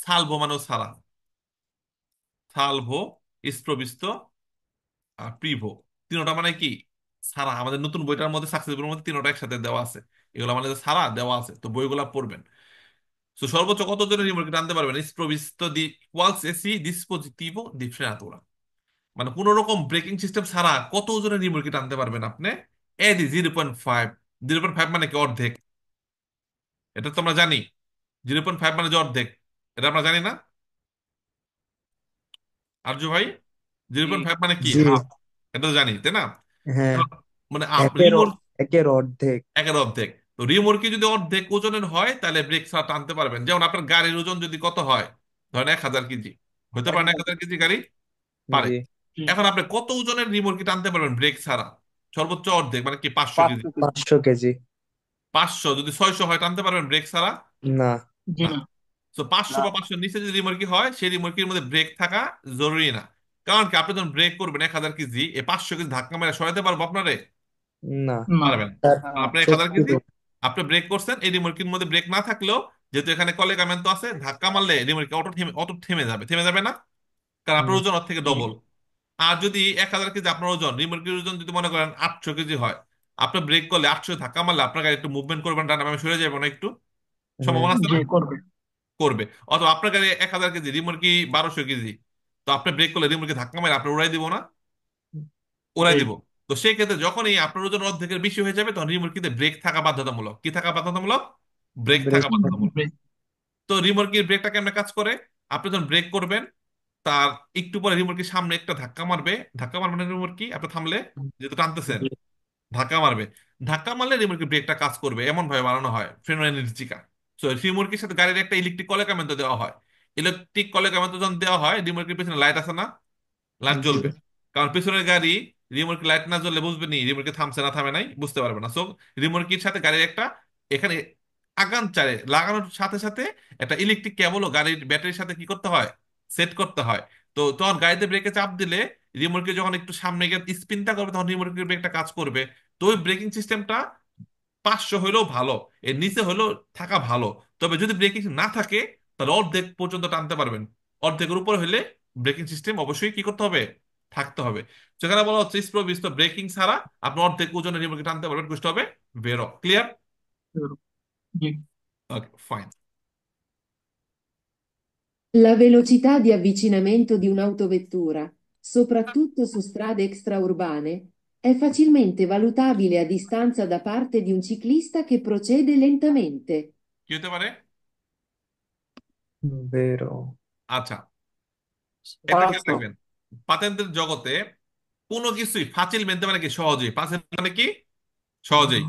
সালভো মানেও সারা, সালভো, স্প্রোভিস্তো আর প্রিভো, তিনোটা মানে কি সারা। আমাদের নতুন বইটার মধ্যে সাকসেসফুলের মধ্যে তিনোটা একসাথে দেওয়া আছে, এগুলো মানে যে সারা দেওয়া আছে, তো বইগুলা পড়বেন। তো সর্বোচ্চ কত জনের রিমোট টানতে পারবেন স্প্রোভিস্তো দি qualsiasi dispositivo di frenatura, মানে কোন রকম ব্রেকিং সিস্টেম ছাড়া কত ওজনের রিমোট টানতে পারবেন আপনি? এডি 0.5। 0.5 মানে কি অর্ধেক, এটা তো আমরা জানি। 0.5 মানে যে অর্ধেক, এটা আমরা জানি না আরজু ভাই? জিরো জি পয়েন্ট ফাইভ মানে কি, জি। হাফ। এটা তো জানি তাই না? হ্যাঁ। মানে একের রিমোট একের অর্ধেক। একের অর্ধেক। তো রিমোটকে যদি অর্ধেক ওজনের হয় তাহলে ব্রেক ছাড়া টানতে পারবেন। যেমন আপনার গাড়ির ওজন যদি কত হয়, ধরেন 1,000 কেজি, হতে পারেন 1,000 কেজি গাড়ি পারে। জি। জি। এখন আপনি কত ওজনের রিমোট কি টানতে পারবেন ব্রেক ছাড়া? সর্বোচ্চ অর্ধেক মানে কি 500 কেজি। 500 কেজি। 500 কেজি। 500, যদি 600 হয় টানতে পারবেন ব্রেক ছাড়া? না। জি না। না। তো 500 বা 500 নিচে যদি রিমোটকি হয় সেই রিমোটকির মধ্যে ব্রেক থাকা জরুরি না। কারণ কি, আপনি যখন ব্রেক করবেন 1,000 কেজি, এই 500 কেজি ধাক্কা মেরে সরাতে পারবো আপনারে? না। না। পারবেন। তার আপনি 1,000 কেজি, শক্তি। আপনি ব্রেক করছেন, এই রিমোটকির মধ্যে ব্রেক না থাকলেও, যেহেতু এখানে কলিগামেন্ট আছে, ধাক্কা মারলে রিমোটকি অটো থেমে যাবে, থেমে যাবে না? কারণ আপনার হুম। ওজন ওর থেকে জি। ডবল। আর যদি 1,000 কেজি আপনার ওজন, রিমোটকির ওজন যদি মনে করেন 800 কেজি হয়, আপনি ব্রেক করলে 800 ধাক্কা মারলে আপনার গাড়ি একটু মুভমেন্ট করবেন, ডানে বামে সরে যাবে না একটু, হ্যাঁ। সম্ভাবনা আছে জি না? করবে। করবে। অথবা আপনার গাড়ি 1,000 কেজি, রিমোটকি 1200 কেজি, তো আপনি ব্রেক করলে রিমোটকি ধাক্কা মেরে আপনি উড়াই দিব না? ওরাই জি। দিব। তো সেই ক্ষেত্রে যখনই আপনার ওজন অর্ধেকের বেশি হয়ে যাবে তখন রিমোটকিতে ব্রেক থাকা বাধ্যতামূলক। কি থাকা বাধ্যতামূলক? Break break. থাকা বাধ্যতামূলক। জি। তো রিমোটকির ব্রেকটা কেমনে কাজ করে? আপনি যখন ব্রেক করবেন তার একটু পরে রিমোটকির সামনে একটা ধাক্কা মারবে। ধাক্কা মারবে না রিমোটকি আপনি থামলে, যেহেতু টানতেছেন, ধাক্কা মারবে। ধাক্কা মারলে রিমোটকির ব্রেকটা কাজ করবে, এমন ভাবে বানানো হয় ফ্রেনোএনার্জিকা। তো রিমোটকির সাথে গাড়ির একটা ইলেকট্রিক কলেকামেন্ট দেওয়া হয়। ইলেকট্রিক কলেকামেন্ট যখন দেওয়া হয়, রিমোটকির পেছনে লাইট আছে না, লাইট জি। জ্বলবে। কারণ পেছনের গাড়ি রিমোট লাইট না জ্বললে বুঝবে নি রিমোটকে থামছে না থামে নাই, বুঝতে পারবে না। সো রিমোট কির সাথে গাড়ির একটা এখানে আগান চারে লাগানোর সাথে সাথে একটা ইলেকট্রিক কেবলও গাড়ির ব্যাটারির সাথে কি করতে হয়, সেট করতে হয়। তো তখন গাড়িতে ব্রেকে চাপ দিলে রিমোটকে যখন একটু সামনে গিয়ে স্পিনটা করবে তখন রিমোটকে ব্রেকটা কাজ করবে। তো ওই ব্রেকিং সিস্টেমটা 500 হইলেও ভালো, এর নিচে হলেও থাকা ভালো। তবে যদি ব্রেকিং না থাকে তাহলে অর্ধেক পর্যন্ত টানতে পারবেন। অর্ধেকের উপর হলে ব্রেকিং সিস্টেম অবশ্যই কি করতে হবে, থাকতে হবে। সেখানে বলা হচ্ছে স্লো বিস্তো ব্রেকিং ছাড়া আপনি অর্ধেক ওজনের রিমোটকে টানতে পারবেন, বুঝতে হবে। বেরো ক্লিয়ার? জি। Okay fine. La velocità di avvicinamento di un'autovettura, soprattutto su strade extraurbane, è facilmente valutabile a distanza da parte di un ciclista che procede lentamente. কি হতে পারে? বেরো। আচ্ছা, একটা খেয়াল পাঁচশো। রাখবেন, পাতেন্টের জগতে কোনো কিছুই ফাচিল মেনতে মানে কি সহজে, ফাচিল মানে কি সহজেই,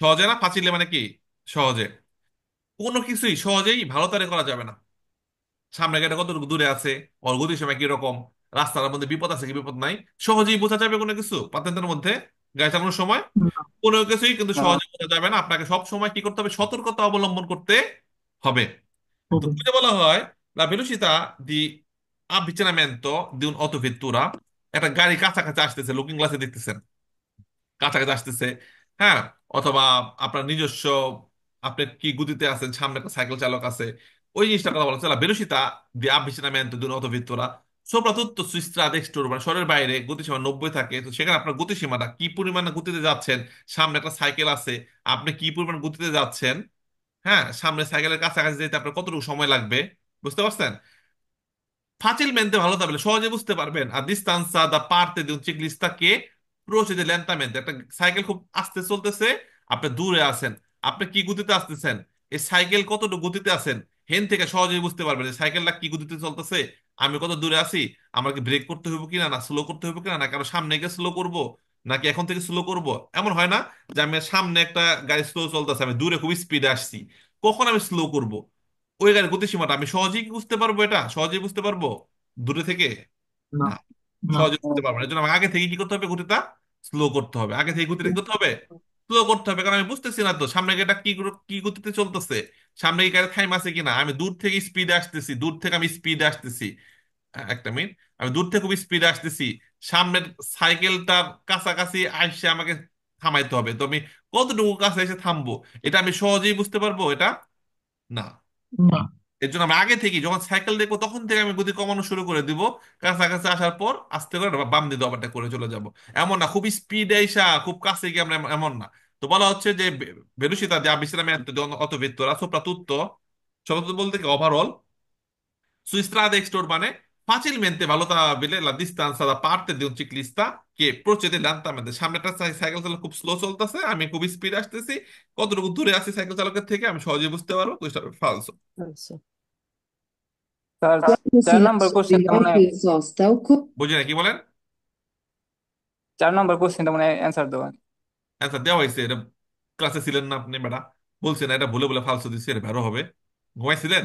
সহজে না, ফাচিলে মানে কি সহজে। কোনো কিছুই সহজেই ভালো তারে করা যাবে না। সামনে গাড়িটা কতটুকু দূরে আছে, ওর গতির সময় কিরকম, রাস্তার মধ্যে বিপদ আছে কি বিপদ নাই, সহজেই বোঝা যাবে কোনো কিছু পাতেন্টের মধ্যে গাড়ি চালানোর সময়? কোনো কিছুই কিন্তু সহজে বোঝা যাবে না। আপনাকে সব সময় কি করতে হবে, সতর্কতা অবলম্বন করতে হবে। তো বুঝে বলা হয় la velocità di avvicinamento di un'autovettura, একটা গাড়ি কাছাকাছি আসতেছে, লুকিং গ্লাসে দেখতেছেন কাছাকাছি আসতেছে, হ্যাঁ, অথবা আপনার নিজস্ব, আপনি কি গতিতে আছেন, সামনে একটা সাইকেল চালক আছে, ওই জিনিসটা কথা বলা হচ্ছে la velocità di avvicinamento di un'autovettura সোপ্রাতুত্য সুইস্ট্রা এক্সটোর মানে শহরের বাইরে গতিসীমা 90 থাকে, তো সেখানে আপনার গতিসীমাটা কি পরিমাণে গতিতে যাচ্ছেন, সামনে একটা সাইকেল আছে, আপনি কি পরিমাণ গতিতে যাচ্ছেন, হ্যাঁ, সামনে সাইকেলের কাছাকাছি যেতে আপনার কতটুকু সময় লাগবে, বুঝতে পারছেন? Fácilmente ভালো সহজে বুঝতে পারবেন। A distanza da parte de un ciclista que procede lentamente, একটা সাইকেল খুব আস্তে চলতেছে, আপনি দূরে আছেন, আপনি কি গতিতে আসতেছেন, এই সাইকেল কতটুকু গতিতে আছেন, হেন থেকে সহজেই বুঝতে পারবেন এই সাইকেলটা কি গতিতে চলতেছে, আমি কত দূরে আছি, আমার কি ব্রেক করতে হবে কিনা, না স্লো করতে হবে কিনা, না কারো সামনে গিয়ে স্লো করব, নাকি এখন থেকে স্লো করব। এমন হয় না যে আমি সামনে একটা গাড়ি স্লো চলতেছে, আমি দূরে খুব স্পিডে আসছি, কখন আমি স্লো করব, ওই গাড়ির গতিসীমাটা আমি সহজেই কি বুঝতে পারবো, এটা সহজেই বুঝতে পারবো দূরে থেকে? না না, না সহজে বুঝতে পারবো না। এর জন্য আমাকে আগে থেকে কি করতে হবে, গতিটা স্লো করতে হবে, আগে থেকে গতিটা কি করতে হবে, স্লো করতে হবে, কারণ আমি বুঝতেছি না তো সামনে গাড়িটা কি গতিতে চলতেছে, সামনে কি গাড়ি থাইম আছে কিনা, আমি দূর থেকে স্পিডে আসতেছি, দূর থেকে আমি স্পিডে আসতেছি, একটা মিনিট, আমি দূর থেকে খুব স্পিডে আসতেছি, সামনের সাইকেলটার কাছাকাছি আসছে আমাকে থামাইতে হবে, তো আমি কতটুকু কাছে এসে থামবো, এটা আমি সহজেই বুঝতে পারবো এটা? না। না এর জন্য আমি আগে থেকে যখন সাইকেল দেখবো তখন থেকে আমি গতি কমানো শুরু করে দিব, কাছাকাছি আসার পর আস্তে করে বাম দিয়ে ওভারটা করে চলে যাব। এমন না খুব স্পিডে আইসা খুব কাছে গিয়ে আমরা, এমন না। তো বলা হচ্ছে যে velocità di avvicinamento di un'autovettura soprattutto, soprattutto বলতে কি overall, su strade extraurbane facilmente valutabile la distanza da parte di un ciclista che procede lentamente, সামনে একটা সাইকেল চালক খুব স্লো চলতেছে, আমি খুব স্পিড আসতেছি, কতটুকু দূরে আছি সাইকেল চালকের থেকে আমি সহজেই বুঝতে পারবো, তো এটা ফালসো। আচ্ছা স্যার, Quando si 4 নম্বর lascia un কোশ্চেনটা মনে rimorchio হয়, in sosta, occorre. বুঝি না কি বলেন? 4 নম্বর কোশ্চেনটা মনে হয় অ্যান্সার দেওয়া। অ্যান্সার দেওয়া হয়েছে, এটা ক্লাসে ছিলেন না আপনি বেটা? বলছেন না, এটা ভুলে বলে ফালসো দিচ্ছি, এটা ভেরো হবে, ঘুমাইছিলেন?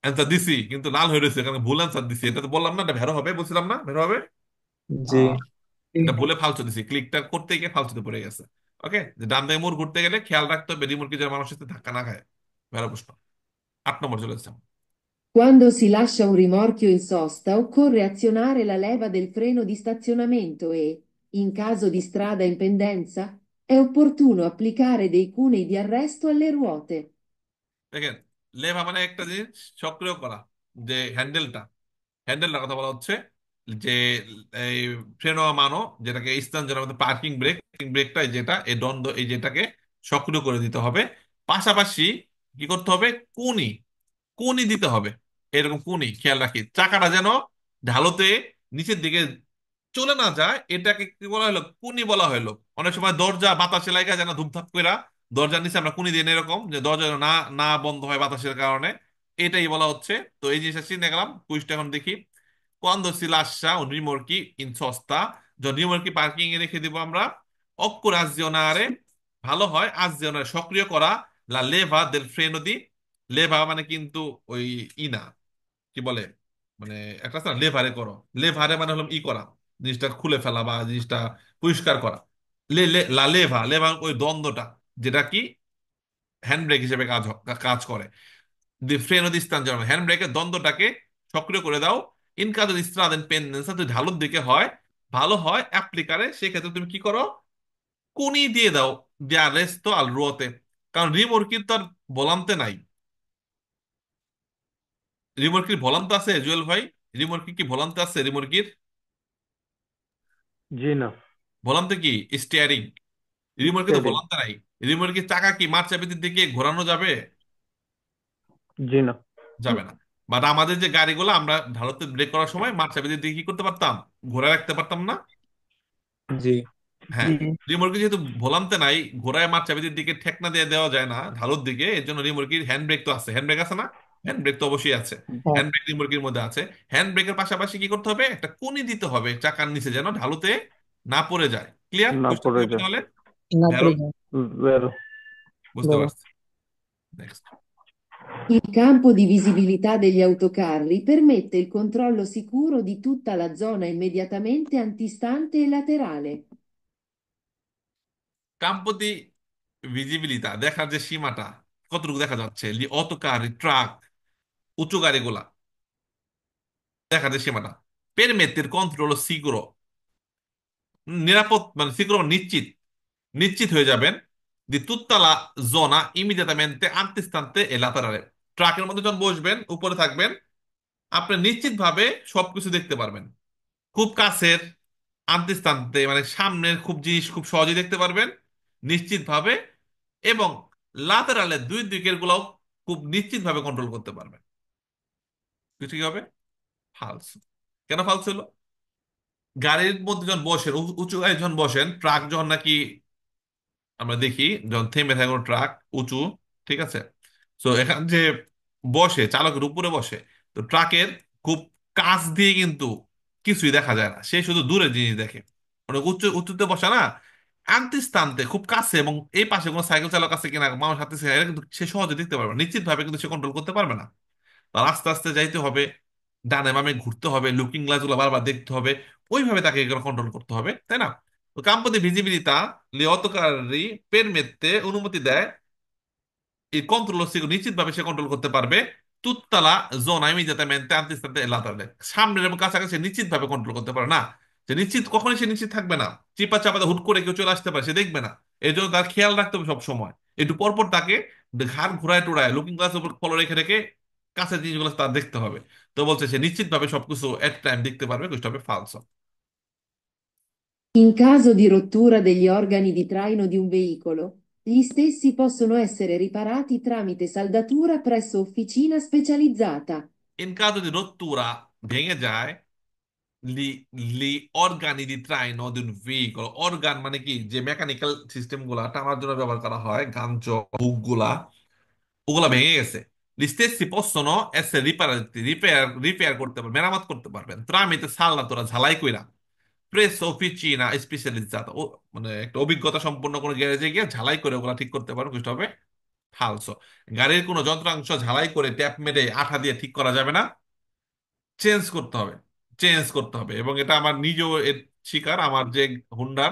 অ্যান্সার দিছি কিন্তু লাল হয়ে রয়েছে কারণ ভুল অ্যান্সার দিছি, এটা তো বললাম না এটা ভেরো হবে, বলছিলাম না ভেরো হবে। জি। আহ, এটা ভুলে ফালসো দিছি, ক্লিকটা করতে গিয়ে ফালসোতে পড়ে গেছে। ওকে, যে ডান দিকে মোড় ঘুরতে গেলে খেয়াল রাখতে হবে রিমোট কি যেন মানুষের সাথে ধাক্কা না খায়। ভেরো প্রশ্ন। 8 নম্বর চলে এসেছে। Quando si lascia un rimorchio in sosta, occorre azionare la leva del freno di stazionamento e, in caso di strada in pendenza, è opportuno applicare dei cunei di arresto alle ruote. দেখেন, লেভা মানে একটা জিনিস সক্রিয় করা, যে হ্যান্ডেলটার কথা বলা হচ্ছে, যে এই ফ্রেনো মানো, যেটাকে স্থান যেটা আমাদের পার্কিং ব্রেকটা যেটা এই দ্বন্দ্ব এই যেটাকে সক্রিয় করে দিতে হবে। পাশাপাশি কি করতে হবে, কুনি কুনি দিতে হবে, এরকম কুনি খেয়াল রাখি, চাকাটা যেন ঢালোতে নিচের দিকে চলে না যায়, এটাকে কি বলা হলো, কুনি বলা হলো। অনেক সময় দরজা বাতাসে লাগা যেন ধুপধাপ করে দরজার নিচে আমরা কুনি দিই না, এরকম যে দরজা যেন না না বন্ধ হয় বাতাসের কারণে, এটাই বলা হচ্ছে। তো এই জিনিসটা চিনে গেলাম, কুইজটা এখন দেখি। Quando si lascia un rimorchi in sosta, যখন রিমোটকে পার্কিং এ রেখে দিব আমরা, occorre azionare, ভালো হয় azionare সক্রিয় করা, la leva del freno di, লেভা মানে কিন্তু ওই না, কি বলে, মানে একটা আছে না লেভারে করো, লেভারে মানে হলো করা, জিনিসটা খুলে ফেলা বা জিনিসটা পরিষ্কার করা। লা লেভা লেভা ওই দ্বন্দ্বটা, যেটা কি হ্যান্ড ব্রেক হিসেবে কাজ করে। দি ফ্রেনো দি স্ট্রানজার হ্যান্ড ব্রেকের দ্বন্দ্বটাকে সক্রিয় করে দাও। ইন কাজো দি স্ট্রাদেন পেন্ডেন্সা, যদি ঢালুর দিকে হয় ভালো হয় অ্যাপ্লিকারে, সেক্ষেত্রে তুমি কি করো, কোনি দিয়ে দাও, দিয়া রেস্তো আল রুয়োতে, কারণ রিমোর্কির তো আর ভোলান্তে নাই। রিমোর্কির ভোলান্তে আছে জুয়েল ভাই? রিমোর্কি কি ভোলান্তে আছে রিমোর্কির? জি না। ভোলান্তে কি স্টিয়ারিং, রিমোর্কে তো স্টেরিং। ভোলান্তে নাই। রিমোর্কের চাকা কি মাঠ চাবিতে দিকে ঘোরানো যাবে? জি না। যাবে না। বাট আমাদের যে গাড়িগুলো আমরা ভারতে ব্রেক করার সময় মাঠ চাবিতে দিকে কি করতে পারতাম, ঘোরা রাখতে পারতাম না? জি। হ্যাঁ, রিমোটকে যেহেতু ভোলান্তে নাই, ঘোড়ায় মাঠ চাবিতের দিকে ঠেকনা দিয়ে দেওয়া যায় না ঢালুর দিকে, এর জন্য রিমোটকির হ্যান্ড ব্রেক তো আছে, হ্যান্ড ব্রেক আছে না, হ্যান্ড ব্রেক তো অবশ্যই আছে, হ্যান্ড ব্রেক রিমোটকির মধ্যে আছে। হ্যান্ড ব্রেকের পাশাপাশি কি করতে হবে, একটা কুনি দিতে হবে চাকার নিচে যেন ঢালুতে না পড়ে যায়। ক্লিয়ার? না বুঝতে পড়ে হবে যায়। তাহলে? না ভেরো, পড়ে যায়। বেরো। বুঝতে ধরো। পারছি। Next. Il campo di visibilità degli autocarri permette il controllo sicuro di tutta la zona immediatamente antistante e laterale. কাম্পতি ভিজিবিলিটা দেখার যে সীমাটা, কতটুকু দেখা যাচ্ছে, অটোকার ট্রাক উঁচু গাড়িগুলা দেখার যে সীমাটা, পেরমেতের কন্ট্রোল সিগুরো, নিরাপদ মানে সিগুরো নিশ্চিত, নিশ্চিত হয়ে যাবেন। দি তুত্তালা জোনা ইমিডিয়াটামেন্টে আন্তিস্তান্তে এ লাতারারে, ট্রাকের মধ্যে যখন বসবেন উপরে থাকবেন, আপনি নিশ্চিতভাবে সবকিছু দেখতে পারবেন, খুব কাছের, আন্তিস্তান্তে, মানে সামনের খুব জিনিস খুব সহজেই দেখতে পারবেন নিশ্চিতভাবে, এবং লাতেরালের দুই দিকের গুলাও খুব নিশ্চিতভাবে কন্ট্রোল করতে পারবেন। কি ঠিক হবে? ফালস। কেন ফালস হলো? গাড়ির মধ্যে যখন বসেন, উঁচু গাড়ি যখন বসেন, ট্রাক যখন নাকি আমরা দেখি যখন থেমে থাকে কোনো ট্রাক উঁচু, ঠিক আছে, তো এখান যে বসে চালকের উপরে বসে, তো ট্রাকের খুব কাছ দিয়ে কিন্তু কিছুই দেখা যায় না, সে শুধু দূরের জিনিস দেখে। মানে উঁচু উঁচুতে বসা না, আন্তিস্তান্তে খুব কাছে, এবং এই পাশে কোনো সাইকেল চালক আছে কিনা, মানুষ হাঁটতেছে কিনা, এটা কিন্তু সে সহজে দেখতে পারবে না। নিশ্চিতভাবে কিন্তু সে কন্ট্রোল করতে পারবে না। তার আস্তে আস্তে যাইতে হবে, ডানে বামে ঘুরতে হবে, লুকিং গ্লাস গুলো বারবার দেখতে হবে, ওইভাবে তাকে কন্ট্রোল করতে হবে, তাই না? তো campo di visibilità le autocarri permette অনুমতি দেয় il controllo sicuro, নিশ্চিতভাবে সে কন্ট্রোল করতে পারবে tutta la zona immediatamente antistante e laterale, সামনের এবং কাছাকাছি নিশ্চিতভাবে কন্ট্রোল করতে পারে না। যে নিশ্চিত, কখনোই সে নিশ্চিত থাকবে না। চিপা চাপাতে হুট করে কেউ চলে আসতে পারে, সে দেখবে না। এই জন্য তার খেয়াল রাখতে হবে সব সময়। একটু পরপর তাকে ঘাড় ঘুরায় টুরায় লুকিং গ্লাসের উপর ফলো রেখে রেখে কাছের জিনিসগুলো তার দেখতে হবে। তো বলছে সে নিশ্চিতভাবে সবকিছু এট টাইম দেখতে পারবে, questo হবে falso। In caso di rottura degli organi di traino di un veicolo, gli stessi possono essere riparati tramite saldatura presso officina specializzata. In caso di rottura, ভেঙে যায়, লি লি অর্গানি দি ট্রাইনো দি ভেহিকল, অর্গান মানে কি, যে মেকানিক্যাল সিস্টেম গুলা টানার জন্য ব্যবহার করা হয়, গাঞ্চ হুক গুলা, ওগুলা ভেঙে গেছে। Gli stessi possono essere riparati, repair করতে পারবেন, মেরামত করতে পারবেন tramite saldatura, ঝালাই কইরা, presso officina specializzata, ও মানে একটা অভিজ্ঞতা সম্পন্ন কোনো গ্যারেজে গিয়ে ঝালাই করে ওগুলা ঠিক করতে পারবেন, বুঝতে হবে ফালসো। গাড়ির কোনো যন্ত্রাংশ ঝালাই করে ট্যাপ মেরে আঠা দিয়ে ঠিক করা যাবে না, চেঞ্জ করতে হবে, চেঞ্জ করতে হবে। এবং এটা আমার নিজেও এর শিকার। আমার যে হুন্ডার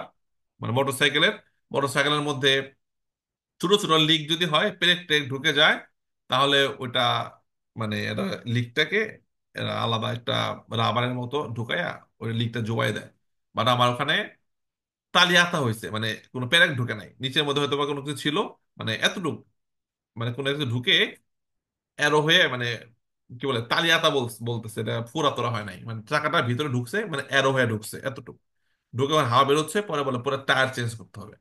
মানে মোটরসাইকেলের মধ্যে ছোট ছোট লিক যদি হয়, পেরেক টেক ঢুকে যায়, তাহলে ওটা মানে এটা লিকটাকে এরা আলাদা একটা রাবারের মতো ঢুকাইয়া ওই লিকটা জোবাই দেয়। বাট আমার ওখানে তালিয়াতা হয়েছে, মানে কোনো পেরেক ঢুকে নাই, নিচের মধ্যে হয়তো বা কোনো কিছু ছিল, মানে এতটুকু, মানে কোনো কিছু ঢুকে অ্যারো হয়ে, মানে কি বলে তালিয়াতা বলতেছে, এটা ফুরাতোরা হয় নাই, মানে চাকাটার ভিতরে ঢুকছে, মানে অ্যারো হয়ে ঢুকছে এতটুকু, ঢুকে আমার হাওয়া বেরোচ্ছে, পরে বলে পরে টায়ার চেঞ্জ করতে হবে।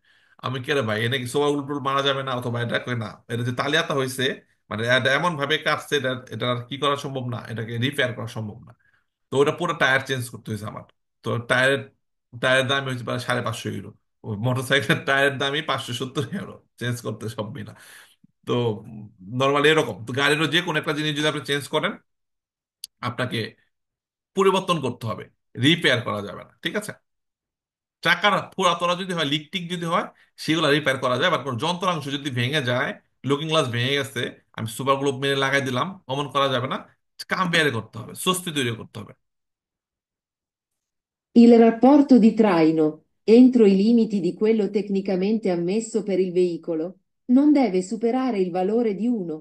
আমি কে রে ভাই, এনে কি সোয়া উল্টুল মারা যাবে না? অথবা এটা কই না, এটা যে তালিয়াতা হয়েছে, মানে এটা এমন ভাবে কাটছে, এটা আর কি করা সম্ভব না, এটাকে রিপেয়ার করা সম্ভব না। তো ওটা পুরো টায়ার চেঞ্জ করতে হয়েছে আমার। তো টায়ারের দাম হয়েছে প্রায় 550 ইউরো। ও মোটরসাইকেলের টায়ারের দামই 570 ইউরো চেঞ্জ করতে, সব মিলা। তো নর্মালি এরকম তো গাড়িরও যে কোনো একটা জিনিস যদি আপনি চেঞ্জ করেন, আপনাকে পরিবর্তন করতে হবে, রিপেয়ার করা যাবে না, ঠিক আছে? চাকার পুরাতনা যদি হয়, লিক টিক যদি হয়, সেগুলো রিপেয়ার করা যায়। বাট কোনো যন্ত্রাংশ যদি ভেঙে যায়, লুকিং গ্লাস ভেঙে গেছে, আমি সুপার গ্লুপ মেরে লাগাই দিলাম, অমন করা যাবে না। কাম্পেয়ার করতে হবে, স্বস্তি তৈরি করতে হবে। Il rapporto di traino, entro i limiti di quello tecnicamente ammesso per il veicolo, non deve superare il valore di 1,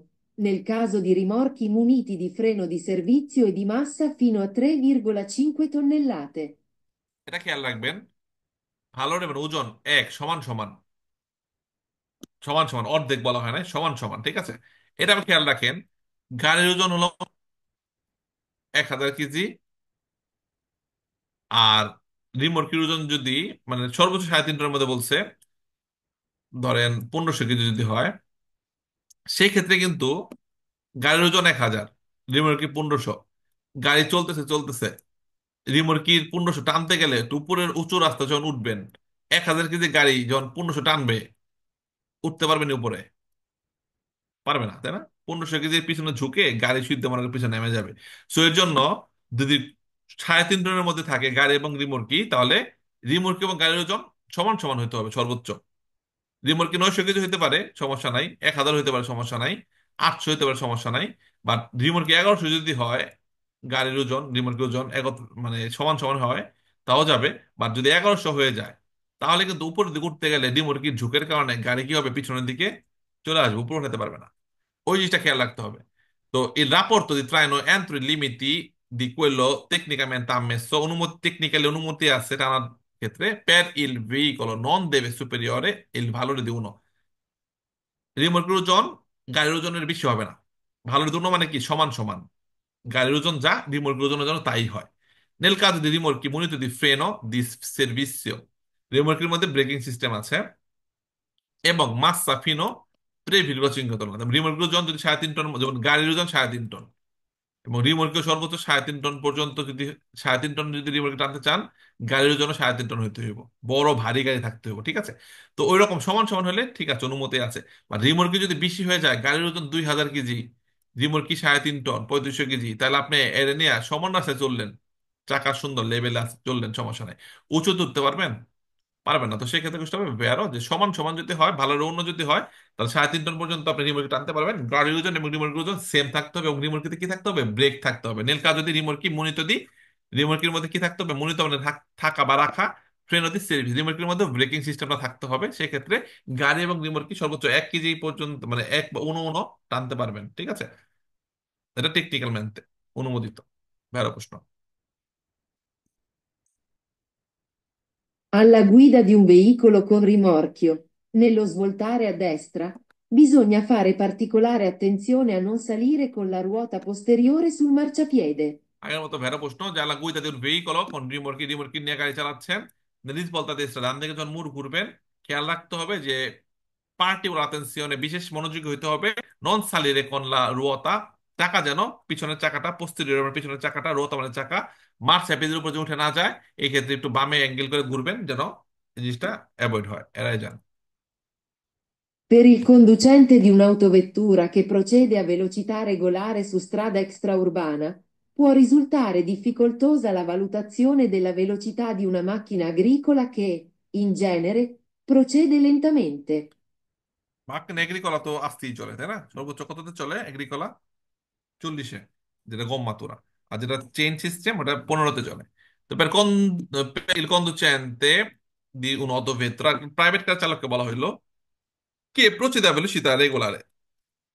nel caso di rimorchi muniti di freno di servizio e di massa fino a 3,5 tonnellate. এটা খেয়াল রাখবেন, ভালো নেবেন ওজন এক সমান সমান, সমান সমান, অর্ধেক বলা হয় না, সমান সমান, ঠিক আছে? এটা আপনি খেয়াল রাখেন। গাড়ির ওজন হলো 1000 কেজি, আর রিমোটকির ওজন যদি মানে সর্বোচ্চ 3.5 টনের মধ্যে বলছে, ধরেন 1500 কেজি যদি হয়, সেই ক্ষেত্রে কিন্তু গাড়ির ওজন 1000, রিমোটকি 1500, গাড়ি চলতেছে চলতেছে, রিমোটকির 1500 টানতে গেলে একটু উপরের উঁচু রাস্তা যখন উঠবেন, 1000 কেজি গাড়ি যখন 1500 টানবে, উঠতে পারবেন উপরে? পারবে না, তাই না? 1500 কেজির পিছনে ঝুঁকে গাড়ি শুদ্ধ মনে করে পিছনে নেমে যাবে। সো এর জন্য যদি 3.5 টনের মধ্যে থাকে গাড়ি এবং রিমোটকি, তাহলে রিমোটকি এবং গাড়ির ওজন সমান সমান হতে হবে সর্বোচ্চ। রিমোটকি 900 কেজি হতে পারে, সমস্যা নাই, 1000 হতে পারে, সমস্যা নাই, 800 হতে পারে, সমস্যা নাই। বাট রিমোটকি 1100 যদি হয়, গাড়ির ওজন রিমোটকি ওজন মানে সমান সমান হয়, তাও যাবে। বাট যদি 1100 হয়ে যায়, তাহলে কিন্তু উপরের দিকে উঠতে গেলে রিমোটকির ঝুঁকের কারণে গাড়ি কি হবে, পিছনের দিকে চলে আসবে, উপরে উঠাতে পারবে না। ওই জিনিসটা খেয়াল রাখতে হবে। তো il rapporto di traino entro i limiti di quello tecnicamente ammesso, অনুমতি, টেকনিক্যালি অনুমতি আছে টানার ক্ষেত্রে, per il veicolo non deve superiore il valore di 1, রিমোটের ওজন গাড়ির ওজনের বেশি হবে না। ভালোর জন্য মানে কি, সমান সমান। গাড়ির ওজন যা রিমোর্কের ওজনের জন্য তাই হয়। Nel caso di rimorchi muniti di freno di servizio, রিমোর্কের মধ্যে ব্রেকিং সিস্টেম আছে এবং মাসা ফিনো 3,5 টন। রিমোর্কের ওজন যদি 3.5 টন, যেমন গাড়ির ওজন 3.5 টন, এবং রিমোর্কে সর্বোচ্চ 3.5 টন পর্যন্ত যদি 3.5 টন যদি রিমোর্কে টানতে চান, গাড়ির জন্য 3.5 টন হইতে হইব, বড় ভারী গাড়ি থাকতে হইব, ঠিক আছে? তো ওই রকম সমান সমান হলে ঠিক আছে, অনুমতি আছে। বা রিমোর্কে যদি বেশি হয়ে যায়, গাড়ির ওজন 2,000 কেজি, রিমোর্কি 3.5 টন, 3500 কেজি, তাহলে আপনি এর নিয়ে সমান রাস্তায় চললেন, চাকা সুন্দর লেভেলে চললেন, সমস্যা নাই, উঁচু তুলতে পারবেন? পারবেন না। তো সেক্ষেত্রে চেষ্টা হবে বেরো যে সমান সমান যদি হয়, ভালো রৌন্য যদি হয়, তাহলে 3.5 টন পর্যন্ত আপনি রিমোটকে টানতে পারবেন। গাড়ির ওজন এবং রিমোটের ওজন সেম থাকতে হবে, এবং রিমোটকিতে কি থাকতে হবে? ব্রেক থাকতে হবে। নীল কাজ যদি রিমোটকি মনিত দিই, রিমোটকির মধ্যে কি থাকতে হবে? মনিত মানে থাকা বা রাখা। ট্রেন অতি সার্ভিস, রিমোটকির মধ্যে ব্রেকিং সিস্টেমটা থাকতে হবে। সেক্ষেত্রে গাড়ি এবং রিমোটকি সর্বোচ্চ 1 কেজি পর্যন্ত, মানে 1 বা 1 টানতে পারবেন, ঠিক আছে? এটা টেকনিক্যাল ম্যানতে অনুমোদিত। ভালো প্রশ্ন। Alla guida di un veicolo con rimorchio, nello svoltare a destra, bisogna fare particolare attenzione a non salire con la ruota posteriore sul marciapiede. আগের মতো ভেড়া প্রশ্ন, যারা গুইতা দিন ভেহিকল কোন রিমোটকি নিয়ে গাড়ি চালাচ্ছেন, নিজ বলতে দেশটা ডান দিকে যখন মুড় ঘুরবেন, খেয়াল রাখতে হবে যে পার্টিকুলার আতেনসিওনে বিশেষ মনোযোগী হইতে হবে। নন সালিরে কোন লা রুয়াতা, চাকা যেন পিছনের চাকাটা পোস্টেরিয়র মানে পিছনের চাকাটা, রুয়াতা মানে চাকা, মার্চ হ্যাপিদের উপর যে উঠে না যায়, এই ক্ষেত্রে একটু বামে অ্যাঙ্গেল করে ঘুরবেন যেন এই জিনিসটা অ্যাভয়েড হয়, এড়াই যান। Per il conducente di un'autovettura che procede a velocità regolare su strada extraurbana, può risultare difficoltosa la valutazione della velocità di una macchina agricola che, in genere, procede lentamente. মার্কিন এগ্রিকলা তো আসতেই চলে, তাই না? সর্বোচ্চ কততে চলে এগ্রিকলা? 40-এ, যেটা গম মাতুরা। আর যেটা চেইন সিস্টেম ওটা 15-তে চলে। তো per il conducente di un'autovettura, private car চালককে বলা হইলো কে procede a velocità regolare,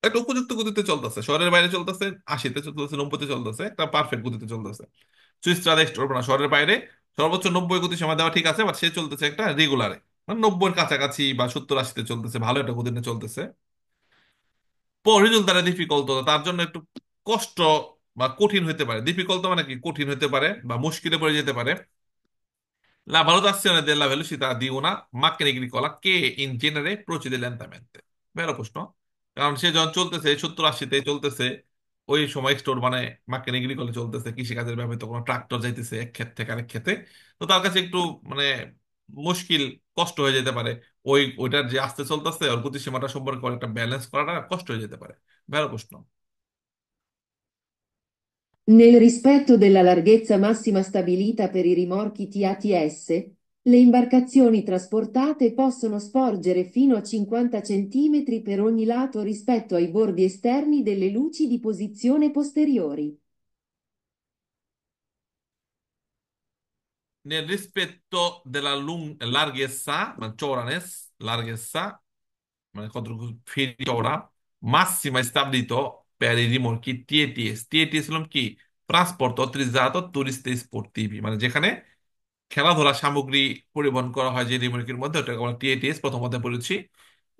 একটা উপযুক্ত গতিতে চলতেছে, শহরের বাইরে চলতেছে, 80-তে চলতেছে, 90-তে চলতেছে, একটা পারফেক্ট গতিতে চলতেছে। সুইস ট্রাদ এক্সট্রা শহরের বাইরে সর্বোচ্চ 90 গতি সীমা দেওয়া ঠিক আছে, বাট সে চলতেছে একটা রেগুলারে, মানে 90-এর কাছাকাছি বা 70-80-তে চলতেছে, ভালো একটা গতিতে চলতেছে। রিজল দ্বারা ডিফিকাল্ট, তার জন্য একটু কষ্ট বা কঠিন হতে পারে। ডিফিকাল্ট মানে কি? কঠিন হতে পারে বা মুশকিলে পড়ে যেতে পারে। La valutazione della velocità di una macchina agricola che in genere procede lentamente. Vero প্রশ্ন? কারণ সে যখন চলতেছে 70-80-তে চলতেছে, ওই সময় স্টোর মানে মার্কেট এগ্রিকলে চলতেছে, কৃষিকাজের ব্যবহৃত কোনো ট্রাক্টর যাইতেছে এক ক্ষেত থেকে আরেক ক্ষেতে, তো তার কাছে একটু মানে মুশকিল, কষ্ট হয়ে যেতে পারে। ওইটার যে আস্তে চলতেছে ওর গতিসীমাটা সম্পর্কে একটা ব্যালেন্স করাটা কষ্ট হয়ে যেতে পারে। ভেড়ো প্রশ্ন। Nel rispetto della larghezza massima stabilita per i rimorchi TATS, le imbarcazioni trasportate possono sporgere fino a 50 cm per ogni lato rispetto ai bordi esterni delle luci di posizione posteriori. Nel rispetto della larghezza, ma larghezza, মানে কতটুকু ফেরি চওড়া, মাসিমা স্টাবলিতো per i rimorchi TTS। TTS হলো কি? ট্রান্সপোর্ট অথরিজাতো টুরিস্ট স্পোর্টিভি, মানে যেখানে খেলাধুলা সামগ্রী পরিবহন করা হয় যে রিমোটের মধ্যে, ওটা আমরা টিএটিএস প্রথম অধ্যায়ে পড়েছি।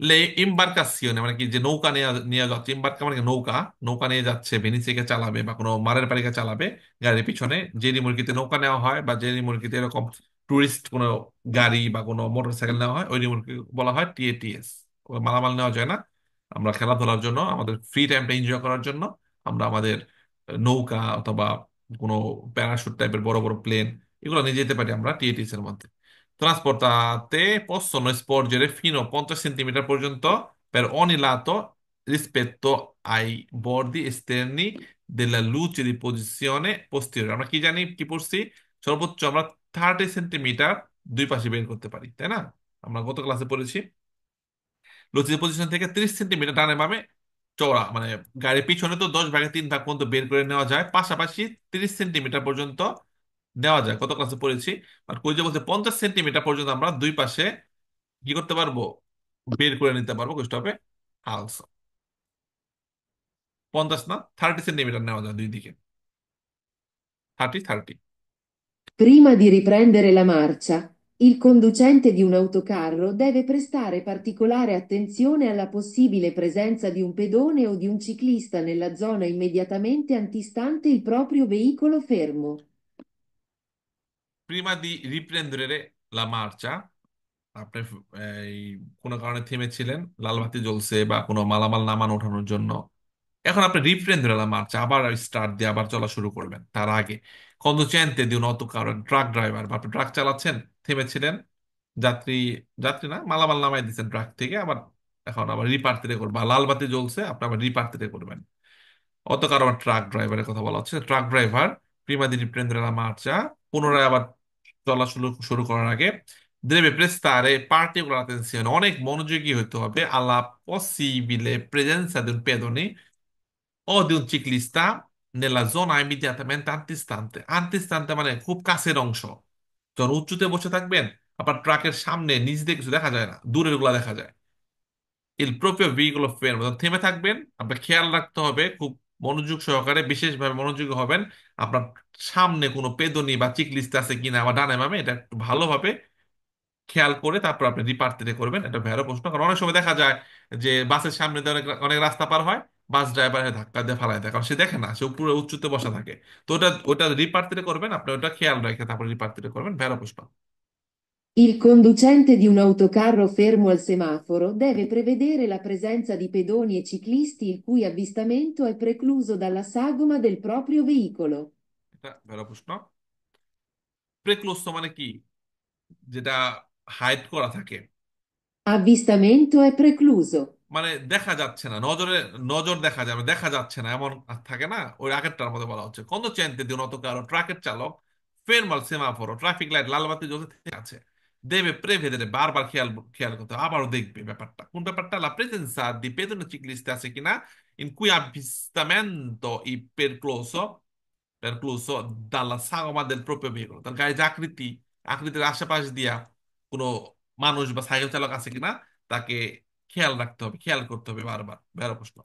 লে ইম্বার্কাসিওনে মানে কি? যে নৌকা নিয়ে নিয়ে যাচ্ছে, ইম্বার্কা মানে কি? নৌকা। নৌকা নিয়ে যাচ্ছে, ভেনিসিকে চালাবে বা কোনো মারের পাড়িকে চালাবে, গাড়ির পিছনে যে রিমোটকিতে নৌকা নেওয়া হয় বা যে রিমোটকিতে এরকম টুরিস্ট কোনো গাড়ি বা কোনো মোটরসাইকেল নেওয়া হয়, ওই রিমোটকে বলা হয় টিএটিএস। মালামাল নেওয়া যায় না, আমরা খেলাধুলার জন্য, আমাদের ফ্রি টাইমটা এনজয় করার জন্য আমরা আমাদের নৌকা অথবা কোনো প্যারাশুট টাইপের বড় বড় প্লেন, এগুলো নিয়ে যেতে পারি আমরা টিএটিএস এর মধ্যে। Trasportate possono sporgere fino a 50 centimetri পর্যন্ত per ogni lato rispetto ai bordi esterni della luce di posizione posteriore। আমরা কি জানি, কি পড়ছি? সর্বোচ্চ আমরা 30 সেন্টিমিটার দুই পাশে বের করতে পারি, তাই না? আমরা গত ক্লাসে পড়েছি লুচি পজিশন থেকে 30 সেন্টিমিটার ডানে বামে চওড়া, মানে গাড়ির পিছনে তো 10 ভাগে 3 ভাগ পর্যন্ত বের করে নেওয়া যায়, পাশাপাশি 30 সেন্টিমিটার পর্যন্ত নেওয়া যায়, কত ক্লাসে পড়েছি। আর কই যে বলছে 50 সেন্টিমিটার পর্যন্ত আমরা দুই পাশে কি করতে পারবো? বের করে নিতে পারবো, কষ্ট হবে হালস। 50 না, 30 সেন্টিমিটার নেওয়া যায় দুই দিকে, 30 30। Prima di riprendere la marcia, Il conducente di un autocarro deve prestare particolare attenzione alla possibile presenza di un pedone o di un ciclista nella zona immediatamente antistante il proprio veicolo fermo. prima di riprendere la marcia, আপনি কোনো কারণে থেমেছিলেন, লাল বাতি জ্বলছে বা কোনো মালামাল নামানো ওঠানোর জন্য, এখন আপনি রিপ্রেন্ডere la marcia, আবার স্টার্ট দিয়ে আবার চলা শুরু করবেন। তার আগে conducente di un autocarro, truck driver বা আপনি ট্রাক চালাচ্ছেন, থেমেছিলেন, যাত্রী যাত্রী না মালামাল নামাই দিচ্ছেন ট্রাক থেকে, আবার এখন আবার রিপার্টিরে করবেন, বা লাল বাতি জ্বলছে আপনি আবার রিপার্টিরে করবেন। অত কারো আবার ট্রাক ড্রাইভারের কথা বলা হচ্ছে। Truck driver prima di riprendere la marcia, পুনরায় আবার চলা শুরু শুরু করার আগে deve prestare particolare attenzione, অনেক মনোযোগী হতে হবে alla possibile presenza di un pedone o di un ciclista nella zona immediatamente antistante। antistante মানে খুব কাছের অংশ। যখন উঁচুতে বসে থাকবেন, আবার ট্রাকের সামনে নিচ দিয়ে কিছু দেখা যায় না, দূরের গুলা দেখা যায়। il proprio veicolo fermo, যখন থেমে থাকবেন আপনার খেয়াল রাখতে হবে খুব মনোযোগ সহকারে, বিশেষভাবে মনোযোগী হবেন আপনার সামনে কোনো পেদনী বা চিকলিস্ট আছে কিনা বা ডানে বামে, এটা একটু ভালোভাবে খেয়াল করে তারপর আপনি রিপার্টিতে করবেন। এটা ভেড়ো প্রশ্ন, কারণ অনেক সময় দেখা যায় যে বাসের সামনে দিয়ে অনেক অনেক রাস্তা পার হয়, বাস ড্রাইভার ধাক্কা দিয়ে ফালাই দেয়, কারণ সে দেখে না, সে উপরে উঁচুতে বসা থাকে। তো ওটা ওটা রিপার্টিতে করবেন, আপনি ওটা খেয়াল রেখে তারপর রিপার্টিতে করবেন। ভেড়ো প্রশ্ন। Il conducente di un autocarro fermo al semaforo deve prevedere la presenza di pedoni e ciclisti il cui avvistamento è precluso dalla sagoma del proprio veicolo. এটা ভেড়ো প্রশ্ন। প্রেক্লোজ মানে কি? যেটা হাইড করা থাকে, Avvistamento è precluso. মানে দেখা যাচ্ছে না, নজরে নজর দেখা যাবে, দেখা যাচ্ছে না এমন থাকে না, ওই আগেরটার মধ্যে বলা হচ্ছে conducente di un autocarro, ট্রাকের চালক fermo al semaforo, traffic light লাল বাতি জ্বলছে ঠিক আছে, দেবে prevedere, বারবার খেয়াল খেয়াল করতে হবে, আবারও দেখবে ব্যাপারটা কোন ব্যাপারটা, la presenza di pedoni ciclisti আছে কিনা, in cui avvistamento i percluso dalla sagoma del proprio veicolo, তার গাড়ির যে আকৃতি, আকৃতির আশেপাশ দিয়া কোনো মানুষ বা সাইকেল চালক আছে কিনা তাকে খেয়াল রাখতে হবে, খেয়াল করতে হবে বারবার। বেরো প্রশ্ন।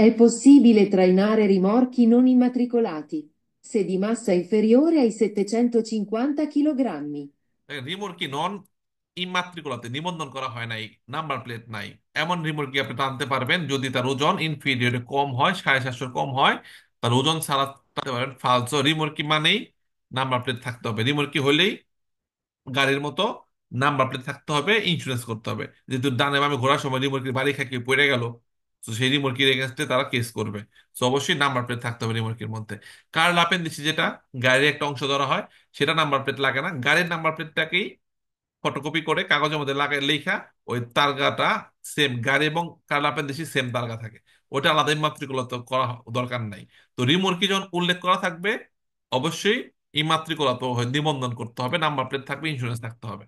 È possibile trainare rimorchi non immatricolati, se di massa inferiore ai 750 kg. রিমোটকে নন ইমাত্রিকুলাতে, নিবন্ধন করা হয় নাই, নাম্বার প্লেট নাই, এমন রিমোটকে আপনি টানতে পারবেন যদি তার ওজন ইনফিরিয়র কম হয়, 750 কম হয়, তার ওজন ছাড়া টানতে পারবেন। ফালসো রিমোটকি মানেই নাম্বার প্লেট থাকতে হবে, রিমোটকি হলেই গাড়ির মতো নাম্বার প্লেট থাকতে হবে, ইন্স্যুরেন্স করতে হবে। যেহেতু ডানে বামে ঘোরার সময় রিমোটকির বাড়ি খেয়ে কেউ পড়ে গেল, তো সেই রিমোটকির এগেনস্টে তারা কেস করবে। তো অবশ্যই নাম্বার প্লেট থাকতে হবে রিমোটকির মধ্যে। কার অ্যাপেন্ডিক্স, যেটা গাড়ির একটা অংশ ধরা হয়, সেটা নাম্বার প্লেট লাগে না, গাড়ির নাম্বার প্লেটটাকেই ফটোকপি করে কাগজের মধ্যে লাগাই লেখা, ওই তারগাটা সেম, গাড়ি এবং কার অ্যাপেন্ডিক্স সেম তারগা থাকে, ওটা আলাদা ইমাত্রিকুলত করা দরকার নাই। তো রিমোটকি যখন উল্লেখ করা থাকবে, অবশ্যই ইমাত্রিকুলত নিবন্ধন করতে হবে, নাম্বার প্লেট থাকবে, ইন্স্যুরেন্স থাকতে হবে।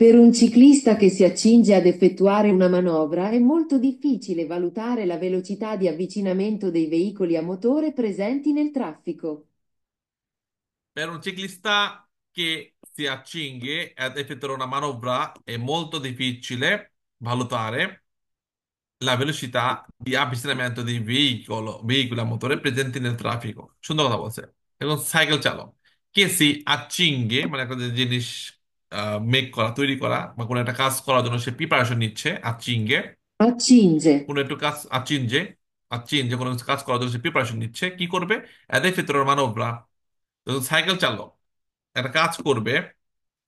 Per un ciclista che si accinge ad effettuare una manovra è molto difficile valutare la velocità di avvicinamento dei veicoli a motore presenti nel traffico. Per un ciclista che si accinge ad effettuare una manovra è molto difficile valutare la velocità di avvicinamento dei veicoli a motore presenti nel traffico। সুন্দর কথা বলছে। এবং সাইকেল চালক কে সি আচিঙ্গে, মানে একটা যে জিনিস মেক করা, তৈরি করা বা কোনো একটা কাজ করার জন্য সে প্রিপারেশন নিচ্ছে, আচিঙ্গে Accinge. কোনো একটু কাজ, আচিনজে আচিনজে কোনো কিছু কাজ করার জন্য সে প্রিপারেশন নিচ্ছে, কি করবে, এদের ভিতরে মানবরা, সাইকেল চালক একটা কাজ করবে,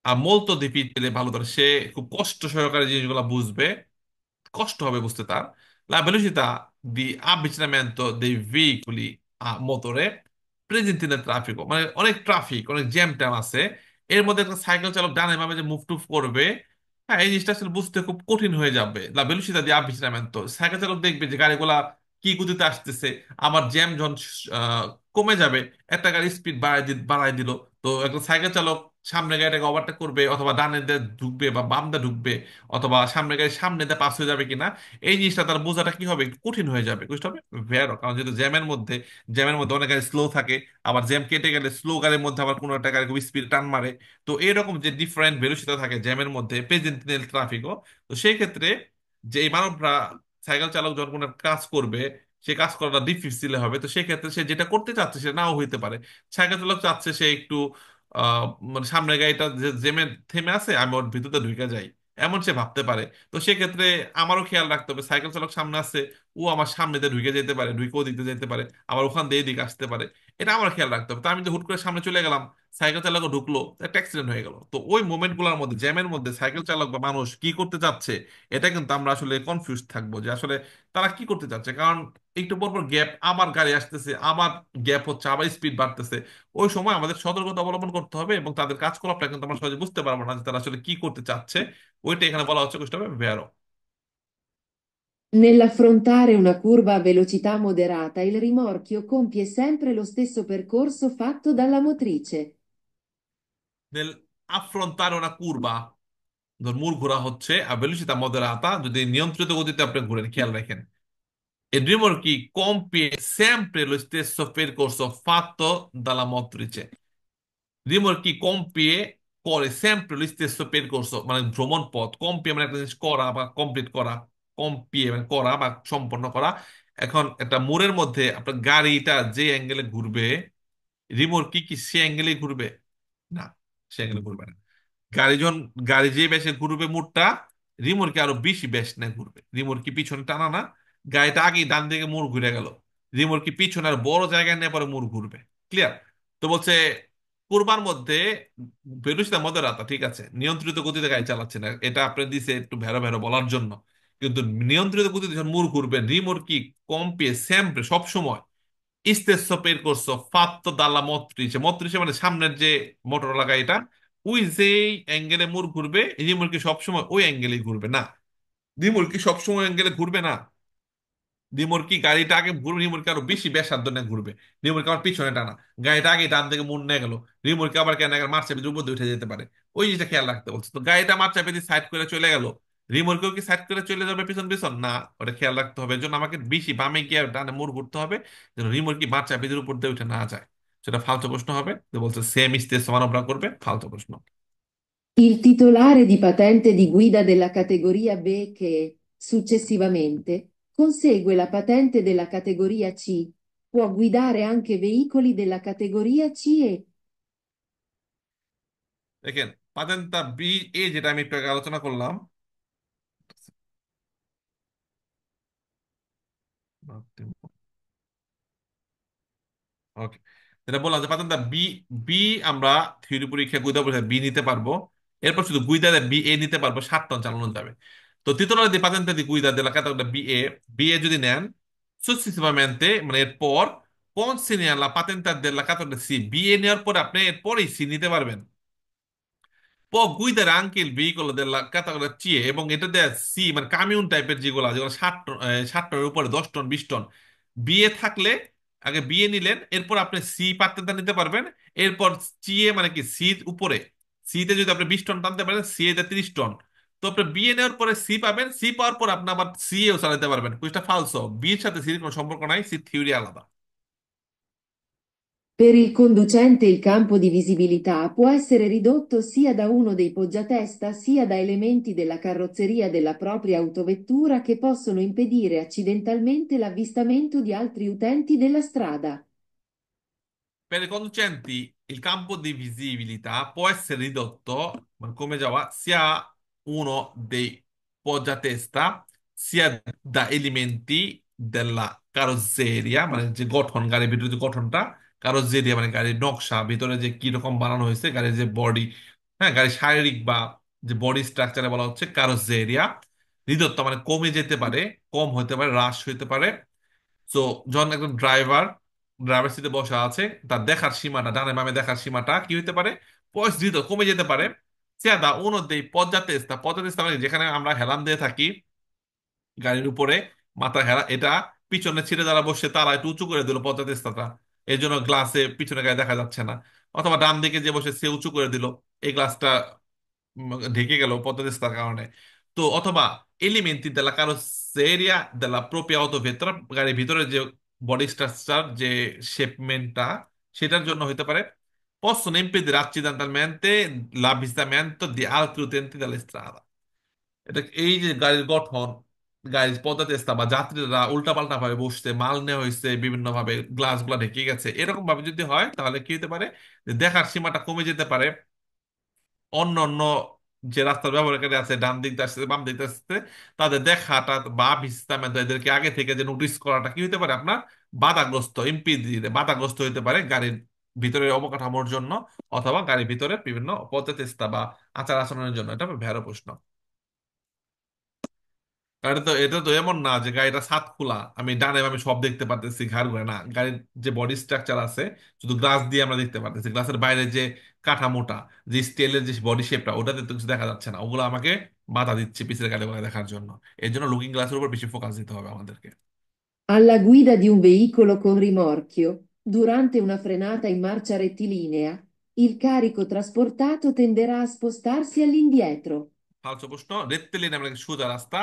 আর molto difficile ভালো ধরে, সে খুব কষ্ট সহকারে জিনিসগুলো বুঝবে, কষ্ট হবে বুঝতে তার। La velocità di avvicinamento dei veicoli a motore presenti nel traffico, মানে অনেক ট্রাফিক, অনেক জ্যাম ট্যাম আছে, এর মধ্যে একটা সাইকেল চালক ডানে বামে যে মুভ টুভ করবে, হ্যাঁ এই জিনিসটা আসলে বুঝতে খুব কঠিন হয়ে যাবে। La velocità di avvicinamento, cycle চালক দেখবে যে গাড়িগুলা কি গতিতে আসতেছে, আমার জ্যাম যখন আহ, কমে যাবে, একটা গাড়ি স্পিড বাড়াই দিল, তো একটা সাইকেল চালক সামনে গাড়িটাকে ওভারটেক করবে, অথবা ডানে দিয়ে ঢুকবে বা বাম দিয়ে ঢুকবে, অথবা সামনে গাড়ি সামনে দিয়ে পাস হয়ে যাবে কিনা, এই জিনিসটা তার বোঝাটা কি হবে, একটু কঠিন হয়ে যাবে, বুঝতে হবে ভেরো, কারণ যেহেতু জ্যামের মধ্যে অনেক গাড়ি স্লো থাকে, আবার জ্যাম কেটে গেলে স্লো গাড়ির মধ্যে আবার কোনো একটা গাড়ি খুব স্পিড টান মারে। তো এরকম যে ডিফারেন্ট ভেলোসিটি থাকে জ্যামের মধ্যে প্রেজেন্টিয়াল ট্রাফিকও, তো সেই ক্ষেত্রে যে এই মানবরা, সাইকেল চালক যখন কোনো একটা কাজ করবে, সে কাজ করাটা ডিফিসিল হবে, তো সেই ক্ষেত্রে সে যেটা করতে চাচ্ছে সেটা নাও হইতে পারে। সাইকেল চালক চাচ্ছে সে একটু আহ, মানে সামনের গাড়িটা যে জেমে থেমে আছে, আমি ওর ভিতরে ঢুকে যাই, এমন সে ভাবতে পারে। তো সেক্ষেত্রে আমারও খেয়াল রাখতে হবে, সাইকেল চালক সামনে আছে, ও আমার সামনে দিয়ে ঢুকে যেতে পারে, ঢুকে ওদিকে যেতে পারে, আবার ওখান দিয়ে এদিকে আসতে পারে। এটা আমার খেয়াল রাখতে হবে। তো আমি যে হুট করে সামনে চলে গেলাম, সাইকেল চালকও ঢুকলো, একটা অ্যাক্সিডেন্ট হয়ে গেল। তো ওই মোমেন্ট গুলোর মধ্যে, জ্যামের মধ্যে সাইকেল চালক বা মানুষ কি করতে চাচ্ছে, এটা কিন্তু আমরা আসলে কনফিউজ থাকবো যে আসলে তারা কি করতে চাচ্ছে। কারণ একটু পর পর গ্যাপ, আবার গাড়ি আসতেছে, আবার গ্যাপ হচ্ছে, আবার স্পিড বাড়তেছে। ওই সময় আমাদের সতর্কতা অবলম্বন করতে হবে, এবং তাদের কাজকলাপটা কিন্তু আমরা সহজে বুঝতে পারবো না যে তারা আসলে কি করতে চাচ্ছে। ওইটা এখানে বলা হচ্ছে কোষ্টা ভেরো। Nell'affrontare una curva a velocità moderata, il rimorchio compie sempre lo stesso percorso fatto dalla motrice. Nel affrontare una curva, ধর মূল ঘোরা হচ্ছে a velocità moderata, যদি নিয়ন্ত্রিত গতিতে আপনি ঘুরেন, খেয়াল রাখেন, il rimorchio compie sempre lo stesso percorso fatto dalla motrice। রিমরকি কম্পিয়ে করে sempre lo stesso percorso, মানে ভ্রমণ পথ। কম্পিয়ে মানে একটা জিনিস করা বা কমপ্লিট করা, কম্পিয়ে মানে করা বা সম্পন্ন করা। এখন একটা মোড়ের মধ্যে আপনার গাড়িটা যে অ্যাঙ্গেলে ঘুরবে, রিমরকি কি সে অ্যাঙ্গেলে ঘুরবে? না, সে অ্যাঙ্গেলে ঘুরবে না। গাড়ি যখন, গাড়ি যে ব্যাসে ঘুরবে মুড়টা, রিমোটকে আরো বেশি ব্যাস নিয়ে ঘুরবে। রিমোট কি পিছনে টানা না, গাড়িটা আগেই ডান দিকে মুড় ঘুরে গেল, রিমোট কি পিছনে আর বড় জায়গায় নিয়ে পরে মুড় ঘুরবে। ক্লিয়ার? তো বলছে কুরবার মধ্যে ভেলোসিটি মধ্যে ঠিক আছে, নিয়ন্ত্রিত গতিতে গাড়ি চালাচ্ছে না, এটা আপনি দিছে একটু ভেরো ভেরো বলার জন্য। কিন্তু নিয়ন্ত্রিত গতিতে যখন মুড় ঘুরবে, রিমোট কি কম্পে সেমপ্রে সব সময় stesso percorso fatto dalla motrice। motrice মানে সামনের যে মোটর লাগা, এটা ওই যেই অ্যাঙ্গেলে মুর ঘুরবে, রিমোট কি সবসময় ওই অ্যাঙ্গেলে ঘুরবে না। রিমোট কি সবসময় অ্যাঙ্গেলে ঘুরবে না। রিমোট গাড়িটা আগে ঘুরবে, রিমোট আরো বেশি ব্যাসার্ধ নিয়ে ঘুরবে। রিমোট আমার পিছনে টানা, গাড়িটা আগে ডান দিকে মুড় নিয়ে গেল, রিমোট আবার কেন মার চাপে উপর দিয়ে উঠে যেতে পারে। ওই জিনিসটা খেয়াল রাখতে বলছে। তো গাড়িটা মার চাপে দিয়ে সাইড করে চলে গেল, রিমোটকেও কি সাইড করে চলে যাবে পিছন পিছন? না, ওটা খেয়াল রাখতে হবে। এর জন্য আমাকে বেশি বামে গিয়ে ডানে মুড় ঘুরতে হবে, যেন রিমোট কি মার চাপে দিয়ে উপর দিয়ে উঠে না যায়। সেটা ফালতু প্রশ্ন হবে, যে বলছে সেম স্টেজ মানবরা করবে, ফালতু প্রশ্ন। Il titolare di patente di guida della categoria B che, successivamente, consegue la patente della categoria C, può guidare anche veicoli della categoria CE. দেখেন, পাতেন্তা বি এ, যেটা আমি একটু আগে আলোচনা করলাম, ওকে, যেটা বললাম যে পাতান বি, বি আমরা থিওরি পরীক্ষা গুইদা পরীক্ষা বি নিতে পারবো। এরপর শুধু গুইদা বি এ নিতে পারবো, 7 টন চালানো যাবে। তো titolare di patente di guida della categoria BE, BE যদি নেন, successivamente মানে এরপর consegna la patente della categoria C, BE নেওয়ার পরে আপনি এরপরই সি নিতে পারবেন। può guidare anche il veicolo della categoria C, এবং এটা দেয় সি মানে কামিউন টাইপের যেগুলো, যেগুলো 60 টন, 60 টনের উপরে, 10 টন 20 টন। বিএ থাকলে আগে বিএ নিলেন, এরপর আপনি সি পাত্রটা নিতে পারবেন। এরপর সিএ মানে কি সির উপরে, সিতে যদি আপনি 20 টন টানতে পারেন, সি এতে 30 টন। তো আপনি বিএ নেওয়ার পরে সি পাবেন, সি পাওয়ার পর আপনি আবার সিএও চালাতে পারবেন। কুইজটা ফালসো, বির সাথে সির কোনো সম্পর্ক নাই, সি থিওরি আলাদা। Per il conducente il campo di visibilità può essere ridotto sia da uno dei poggiatesta sia da elementi della carrozzeria della propria autovettura che possono impedire accidentalmente l'avvistamento di altri utenti della strada. Per i conducenti il campo di visibilità può essere ridotto, ma come già va, sia uno dei poggiatesta sia da elementi della carrozzeria, মানে যে গঠন, গাড়ির ভিতরে যে গঠনটা, কারোজেরিয়া মানে গাড়ির নকশা, ভিতরে যে কি রকম বানানো হয়েছে গাড়ির যে বডি, হ্যাঁ, গাড়ির শারীরিক বা যে বডি স্ট্রাকচারে বলা হচ্ছে কারোজেরিয়া। রিদত্ত মানে কমে যেতে পারে, কম হতে পারে, হ্রাস হতে পারে। তো যখন একজন ড্রাইভার ড্রাইভার সিটে বসা আছে, তার দেখার সীমাটা, ডানে বামে দেখার সীমাটা কি হতে পারে, দ্রুত কমে যেতে পারে। চেয়াদা উনোদেই পর্যাতেস্তা, পর্যাতেস্তা মানে যেখানে আমরা হেলান দিয়ে থাকি গাড়ির উপরে, মাথা হেলা, এটা পিছনে ছিটে যারা বসে তারা একটু উঁচু করে দিল পর্যাতেস্তাটা, এই জন্য গ্লাসে পিছনে গায়ে দেখা যাচ্ছে না। অথবা ডান দিকে যে বসে সে উঁচু করে দিল, এই গ্লাসটা ঢেকে গেল পদ্ধতিস্তার কারণে। তো অথবা এলিমেন্টি della carrozzeria della propria auto vettura, গাড়ির ভিতরে যে বডি স্ট্রাকচার, যে শেপমেন্টটা, সেটার জন্য হতে পারে। possono impedire accidentalmente l'avvistamento di altri utenti della strada। এটা এই যে গাড়ির গঠন, গাড়ির পদচারী বা যাত্রীরা উল্টাপাল্টা ভাবে বসছে, মাল নেওয়া হয়েছে বিভিন্ন ভাবে, গ্লাস গুলা ঢেকে গেছে, এরকম ভাবে যদি হয় তাহলে কি হতে পারে, যে দেখার সীমাটা কমে যেতে পারে। অন্য অন্য যে রাস্তার ব্যবহারকারী আছে, ডান দিক দিয়ে আসছে বাম দিক দিয়ে আসছে, তাদের দেখাটা বা বিস্তামেন্ট এদেরকে আগে থেকে যে নোটিস করাটা কি হতে পারে আপনার বাধাগ্রস্ত, বাধাগ্রস্ত হতে পারে গাড়ির ভিতরে অবকাঠামোর জন্য, অথবা গাড়ির ভিতরে বিভিন্ন পথচেষ্টা বা আচার আচরণের জন্য। এটা ভেড়ো প্রশ্ন। কারণ এটা তো এমন না যে গাড়িটা ছাদ খোলা, আমি ডানে বামে সব দেখতে পারতেছি, ঘাড় ঘুরে না, গাড়ির যে বডি স্ট্রাকচার আছে শুধু গ্লাস দিয়ে আমরা দেখতে পারতেছি, গ্লাসের বাইরে যে কাঠামোটা, যে স্টিলের যে বডি শেপটা, ওটাতে তো কিছু দেখা যাচ্ছে না, ওগুলো আমাকে বাধা দিচ্ছে পিছের গাড়িগুলো দেখার জন্য। এর জন্য লুকিং গ্লাসের উপর বেশি ফোকাস দিতে হবে আমাদেরকে। Alla guida di un veicolo con rimorchio, durante una frenata in marcia rettilinea, il carico trasportato tenderà a spostarsi all'indietro. ফালতু প্রশ্ন। রেত্তেলিন আমরা সোজা রাস্তা,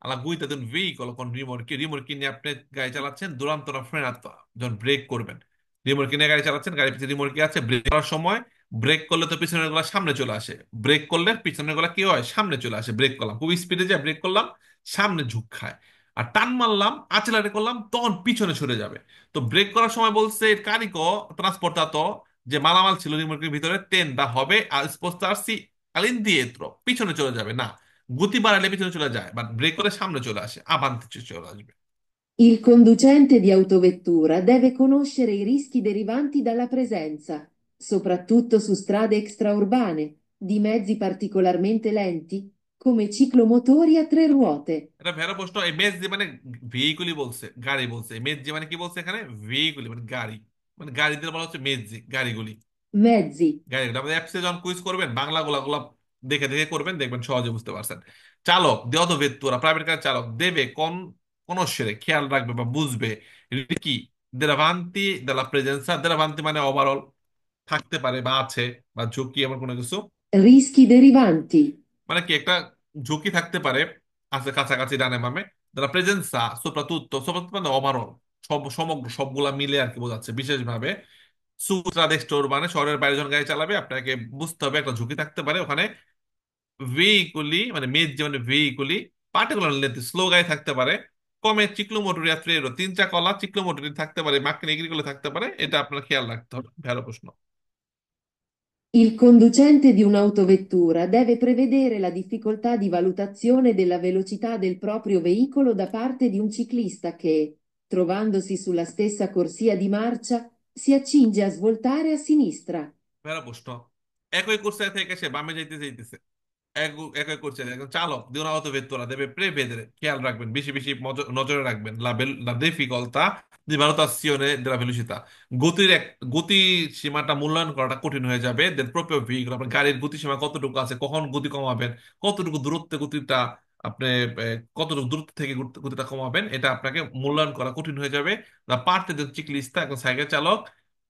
আলা গুইতা দেন ভেহিকল কোন রিমোরকি, রিমোরকি নিয়ে আপনি গাড়ি চালাচ্ছেন, দুরান্ত ফ্রেনাত্মা যখন ব্রেক করবেন, রিমোরকি নিয়ে গাড়ি চালাচ্ছেন, গাড়ির পিছনে রিমোরকি আছে, ব্রেক করার সময় ব্রেক করলে তো পিছনের গুলা সামনে চলে আসে, ব্রেক করলে পিছনের গুলা কি হয়, সামনে চলে আসে। ব্রেক করলাম খুব স্পিডে যায়, ব্রেক করলাম সামনে ঝুঁক খায়, আর টান মারলাম আচেলারে করলাম তখন পিছনে সরে যাবে। তো ব্রেক করার সময় বলছে কারিকো ট্রান্সপোর্টাতো, যে মালামাল ছিল রিমোরকির ভিতরে তেনটা হবে আর স্পোস্টারসি আলিন্দিয়েত্র, পিছনে চলে যাবে না, গতি বাড়ালে পিছনে চলে যায়, বাট ব্রেক করে সামনে চলে আসে, আবান্তি চলে আসবে। Il conducente di autovettura deve conoscere i rischi derivanti dalla presenza, soprattutto su strade extraurbane, di mezzi particolarmente lenti, come ciclomotori a tre ruote. এটা ভেড়া প্রশ্ন। এই মেজ মানে ভেহিকুলি বলছে, গাড়ি বলছে, মেজ মানে কি বলছে এখানে, ভেহিকুলি মানে গাড়ি, মানে গাড়িদের বলা হচ্ছে মেজ, গাড়িগুলি, Mezzi. গাড়িগুলি। আমাদের অ্যাপসে যখন কুইজ করবেন বাংলা গুলা দেখে দেখে করবেন, দেখবেন সহজে বুঝতে পারছেন। চালক দেওয়া ভেত্তুরা, প্রাইভেট কার চালক দেবে কোন সেরে খেয়াল রাখবে বা বুঝবে কি দেরাভান্তি দেলা প্রেজেন্সা, দেরাভান্তি মানে ওভারঅল থাকতে পারে বা আছে, বা ঝুঁকি এমন কোনো কিছু, Rischi derivanti. মানে কি একটা ঝুঁকি থাকতে পারে আছে কাছাকাছি ডানে বামে, যারা প্রেজেন্সা সোপ্রাতুত্তো, সোপ্রাতুত্তো মানে ওভারঅল, সমগ্র সবগুলা মিলে আর কি বোঝাচ্ছে বিশেষভাবে। সুত্রা দেক্সটোর মানে শহরের বাইরে যখন গাড়ি চালাবে আপনাকে বুঝতে হবে একটা ঝুঁকি থাকতে পারে ওখানে। ভেহিকুলি মানে মেজ মানে ভেহিকুলি, পার্টিকুলার লেন্থ স্লো গাড়ি থাকতে পারে, কমে চিক্লোমোটর ফ্রেরো তিন চাকাওয়ালা চিক্লোমোটর থাকতে পারে, মাক্কিন এগুলো থাকতে পারে, এটা আপনার খেয়াল রাখতে হবে। ভালো প্রশ্ন। Il conducente di un'autovettura deve prevedere la difficoltà di valutazione della velocità del proprio veicolo da parte di un ciclista che, trovandosi sulla stessa corsia di marcia, si accinge a svoltare a sinistra. ভালো প্রশ্ন। একই কোর্সে থেকে সে বামে যাইতে চাইতেছে, একই করছে, একজন চালক di un'autovettura deve prevedere, খেয়াল রাখবেন, বেশি বেশি নজরে রাখবেন, la difficoltà di valutazione della velocità, গতির গতি সীমাটা মূল্যায়ন করাটা কঠিন হয়ে যাবে del proprio veicolo, আপনার গাড়ির গতি সীমা কতটুকু আছে, কখন গতি কমাবেন, কতটুকু দূরত্বে গতিটা আপনি কতটুকু দূরত্ব থেকে গতিটা কমাবেন, এটা আপনাকে মূল্যায়ন করা কঠিন হয়ে যাবে। la parte del ciclista, একজন সাইকেল চালক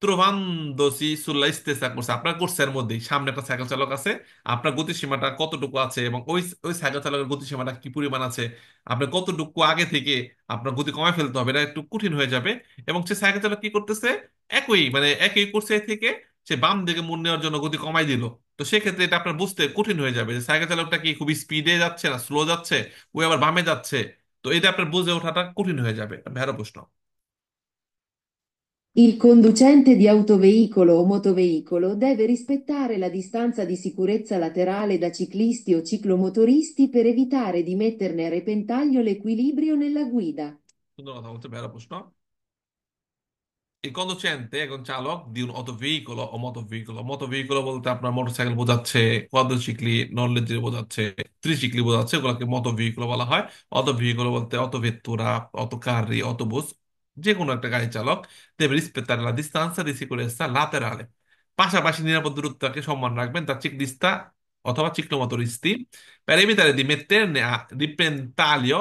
trovandosi sulla stessa corsa, আপনার কোর্সের মধ্যেই সামনে একটা সাইকেল চালক আছে, আপনার গতিসীমাটা কতটুকু আছে এবং ওই ওই সাইকেল চালকের গতিসীমাটা কি পরিমাণ আছে, আপনার কতটুকু আগে থেকে আপনার গতি কমায় ফেলতে হবে, এটা একটু কঠিন হয়ে যাবে। এবং সে সাইকেল চালক কি করতেছে, একই কোর্সে থেকে সে বাম দিকে মোড় নেওয়ার জন্য গতি কমাই দিল। তো সেক্ষেত্রে এটা আপনার বুঝতে কঠিন হয়ে যাবে যে সাইকেল চালকটা কি খুবই স্পিডে যাচ্ছে না স্লো যাচ্ছে, ওই আবার বামে যাচ্ছে। তো এটা আপনার বুঝে ওঠাটা কঠিন হয়ে যাবে। ভেড়ো প্রশ্ন। Il conducente di autoveicolo o motoveicolo deve rispettare la distanza di sicurezza laterale da ciclisti o ciclomotoristi per evitare di metterne a repentaglio l'equilibrio nella guida. সুন্দর কথা বলছে। ভেড়ো প্রশ্ন। Il conducente এখন চালক di un autoveicolo o motoveicolo, motoveicolo বলতে আপনার মোটরসাইকেল বোঝাচ্ছে, কোয়াড্রোচিক্লি নন লিনিয়ার বোঝাচ্ছে, ত্রিচিক্লি বোঝাচ্ছে, ওগুলোকে মোটোভেহিকল বলা হয়। অটোভেহিকল বলতে অটোভেত্তুরা, অটোকারি, অটোবুস, যে কোনো একটা গাড়ি চালক deve rispettare la distanza di sicurezza laterale, পাশাপাশি নিরাপদ দূরত্বকে সম্মান রাখবেন তার চিকলিস্তা অথবা চিক্লোমোটরিস্তি, per evitare di metterne a repentaglio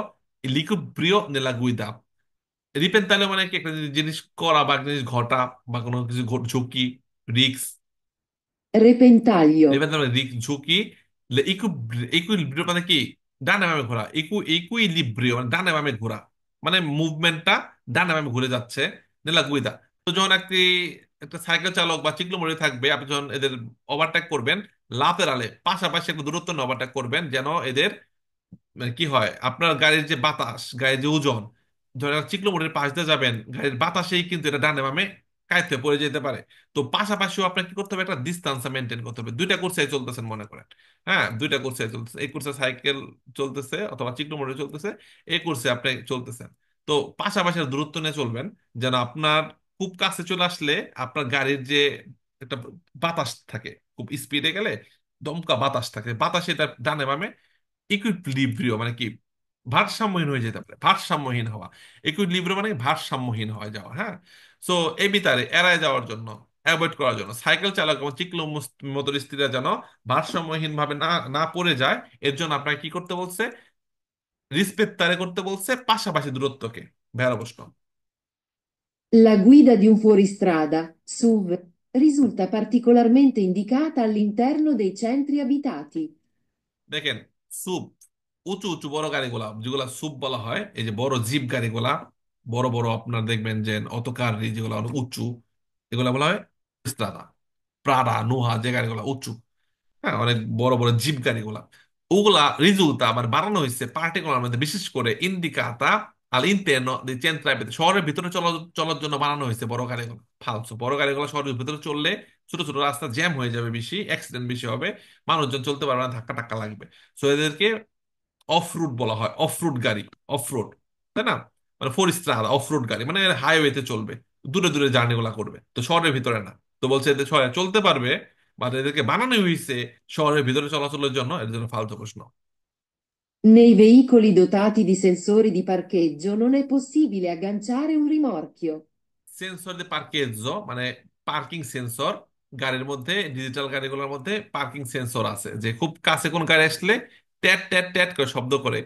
l'equilibrio nella guida। রিপেন্টালে মানে কি একটা জিনিস করা বা একটা জিনিস ঘটা বা কোনো কিছু ঝুঁকি, রিক্স। Repentaglio. রিপেন্টালে মানে রিক্স ঝুঁকি। ইকুইলিব্রিয় মানে কি, ডানে বামে ঘোরা, ইকুইলিব্রিয় মানে ডানে বামে ঘোরা, মানে মুভমেন্টটা ডানে বামে ঘুরে যাচ্ছে, নেলা গুইদা। তো যখন একটা সাইকেল চালক বা চিকলো থাকবে, আপনি যখন এদের ওভারটেক করবেন, লাতেরালে পাশাপাশি একটা দূরত্ব ওভারটেক করবেন, যেন এদের মানে কি হয়, আপনার গাড়ির যে বাতাস, গাড়ির যে ওজন, ধরেন চিকলো মোড়ের পাশ দিয়ে যাবেন, গাড়ির বাতাসেই কিন্তু এটা ডানে বামে কায়িতে পড়ে যেতে পারে। তো পাশাপাশিও আপনাকে কি করতে হবে, একটা ডিস্টেন্স মেনটেন করতে হবে। দুইটা কোর্সে চলতেছেন মনে করেন, হ্যাঁ দুইটা কোর্সে চলতেছে, এই কোর্সে সাইকেল চলতেছে অথবা চিকলো মোড়ে চলতেছে, এই কোর্সে আপনি চলতেছেন। তো পাশাপাশি দূরত্ব নিয়ে চলবেন, যেন আপনার খুব কাছে চলে আসলে আপনার গাড়ির যে একটা বাতাস থাকে, খুব স্পিডে গেলে দমকা বাতাস থাকে, বাতাসে এটা ডানে বামে ইকুইলিব্রিয় মানে কি, ভারসাম্যহীন হয়ে যেতে পারে, ভারসাম্যহীন হওয়া। ইকুইলিব্রিয় মানে ভারসাম্যহীন হয়ে যাওয়া, হ্যাঁ। সো এই বিতারে এড়ায় যাওয়ার জন্য, অ্যাভয়েড করার জন্য, সাইকেল চালক এবং চিকলো মোটরস্টরা যেন ভারসাম্যহীন ভাবে না না পড়ে যায়, এর জন্য আপনাকে কি করতে বলছে, রিসপেক্টারে করতে বলছে পাশাপাশি দূরত্বকে। ভেড়া প্রশ্ন। La guida di un fuoristrada, SUV, risulta particolarmente indicata all'interno dei centri abitati. দেখেন, সুপ, উঁচু উঁচু বড় গাড়িগুলা যেগুলা সুপ বলা হয়, এই যে বড় জিপ গাড়িগুলা, বড় বড় আপনার দেখবেন যে অটোকার যেগুলো অনেক উঁচু, এগুলা বলা হয় স্ট্রাদা। প্রাডা নোহা যে গাড়িগুলা উঁচু, হ্যাঁ অনেক বড় বড় জিপ গাড়িগুলা, ওগুলা রিজুলতা মানে বানানো হয়েছে পার্টিকুলার মধ্যে, বিশেষ করে ইন্ডিকাতা আর ইন্টেনো দি চেন্ট্রাইপেতে, শহরের ভিতরে চলার জন্য বানানো হয়েছে বড় গাড়িগুলো। ফালতু বড় গাড়িগুলো শহরের ভিতরে চললে ছোট ছোট রাস্তা জ্যাম হয়ে যাবে, বেশি অ্যাক্সিডেন্ট বেশি হবে, মানুষজন চলতে পারবে না, ধাক্কা টাক্কা লাগবে। সো এদেরকে অফ রুট বলা হয়, অফ রুট গাড়ি, অফ রোড, তাই না? মানে ফোর স্টার অফ রোড গাড়ি মানে হাইওয়েতে চলবে, দূরে দূরে জার্নি গুলা করবে, তো শহরের ভিতরে না। তো বলছে এদের শহরে চলতে পারবে, বাট এদেরকে বানানো হয়েছে শহরের ভিতরে চলাচলের জন্য, এর জন্য ফালতু প্রশ্ন। Nei veicoli dotati di sensori di parcheggio non è possibile agganciare un rimorchio. Sensor দিয়ে পার্কেজো মানে পার্কিং সেন্সর, গাড়ির মধ্যে ডিজিটাল গাড়িগুলোর মধ্যে পার্কিং সেন্সর আছে, যে খুব কাছে কোন গাড়ি আসলে ট্যাট ট্যাট ট্যাট করে শব্দ করে,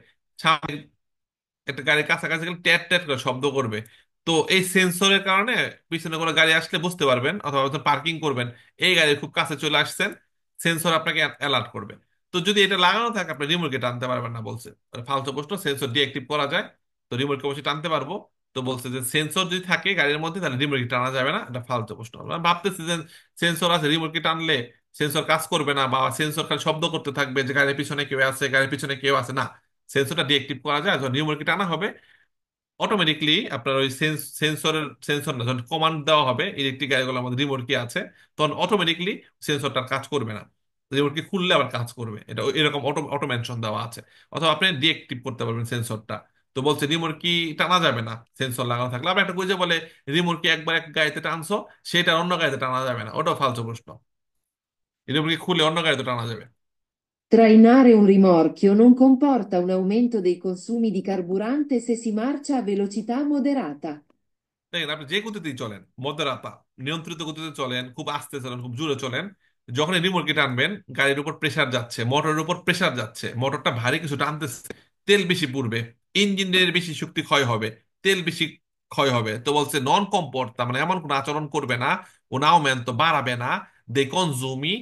সামনে একটা গাড়ির কাছাকাছি গেলে ট্যাট ট্যাট করে শব্দ করবে। তো এই সেন্সরের কারণে পিছনে কোনো গাড়ি আসলে বুঝতে পারবেন, অথবা পার্কিং করবেন, এই গাড়ি খুব কাছে চলে আসছেন, সেন্সর আপনাকে অ্যালার্ট করবে। তো যদি এটা লাগানো থাকে আপনি রিমোটকে টানতে পারবেন না বলছে। ফালতু প্রশ্ন, সেন্সর ডিঅ্যাক্টিভ করা যায়, তো রিমোটকে অবশ্যই টানতে পারবো। তো বলছে যে সেন্সর যদি থাকে গাড়ির মধ্যে তাহলে রিমোট টানা যাবে না, এটা ফালতু প্রশ্ন। আমরা ভাবতেছি যে সেন্সর আছে, রিমোট টানলে সেন্সর কাজ করবে না, বা সেন্সর খালি শব্দ করতে থাকবে যে গাড়ির পিছনে কেউ আছে, গাড়ির পিছনে কেউ আছে, না। সেন্সরটা ডিঅ্যাক্টিভ করা যায়, যখন রিমোট টানা হবে অটোমেটিকলি আপনার ওই সেন্সর না, যখন কমান্ড দেওয়া হবে ইলেকট্রিক গাড়িগুলোর মধ্যে রিমোট কি আছে, তখন অটোমেটিকলি সেন্সরটার কাজ করবে না, রিমোট কি খুললে আবার কাজ করবে, এটা এরকম অটোমেশন দেওয়া আছে। অথবা আপনি ডিএক্টিভ করতে পারবেন সেন্সরটা। তো বলছে রিমোট কি টানা যাবে না সেন্সর লাগানো থাকলে। আবার একটা কুইজে বলে রিমোট কি একবার এক গাড়িতে টানছো, সেটা অন্য গাড়িতে টানা যাবে না, ওটাও ফালতু প্রশ্ন। রিমোট কি খুলে অন্য গাড়িতে টানা যাবে। Trainare un rimorchio non comporta un aumento dei consumi di carburante se si marcia a velocità moderata. দেখেন, আপনি যে গতিতেই চলেন, মধ্যরাতা নিয়ন্ত্রিত গতিতে চলেন, খুব আস্তে চলেন, খুব জোরে চলেন, যখন রিমোটকে টানবেন গাড়ির উপর প্রেসার যাচ্ছে, মোটরের উপর প্রেসার যাচ্ছে, মোটরটা ভারী কিছু টানতেছে, তেল বেশি পুড়বে, ইঞ্জিনের বেশি শক্তি ক্ষয় হবে, তেল বেশি ক্ষয় হবে। তো বলছে নন কম্পোর্ট, তার মানে এমন কোন আচরণ করবে না, un aumento বাড়াবে না, দে কনজুমি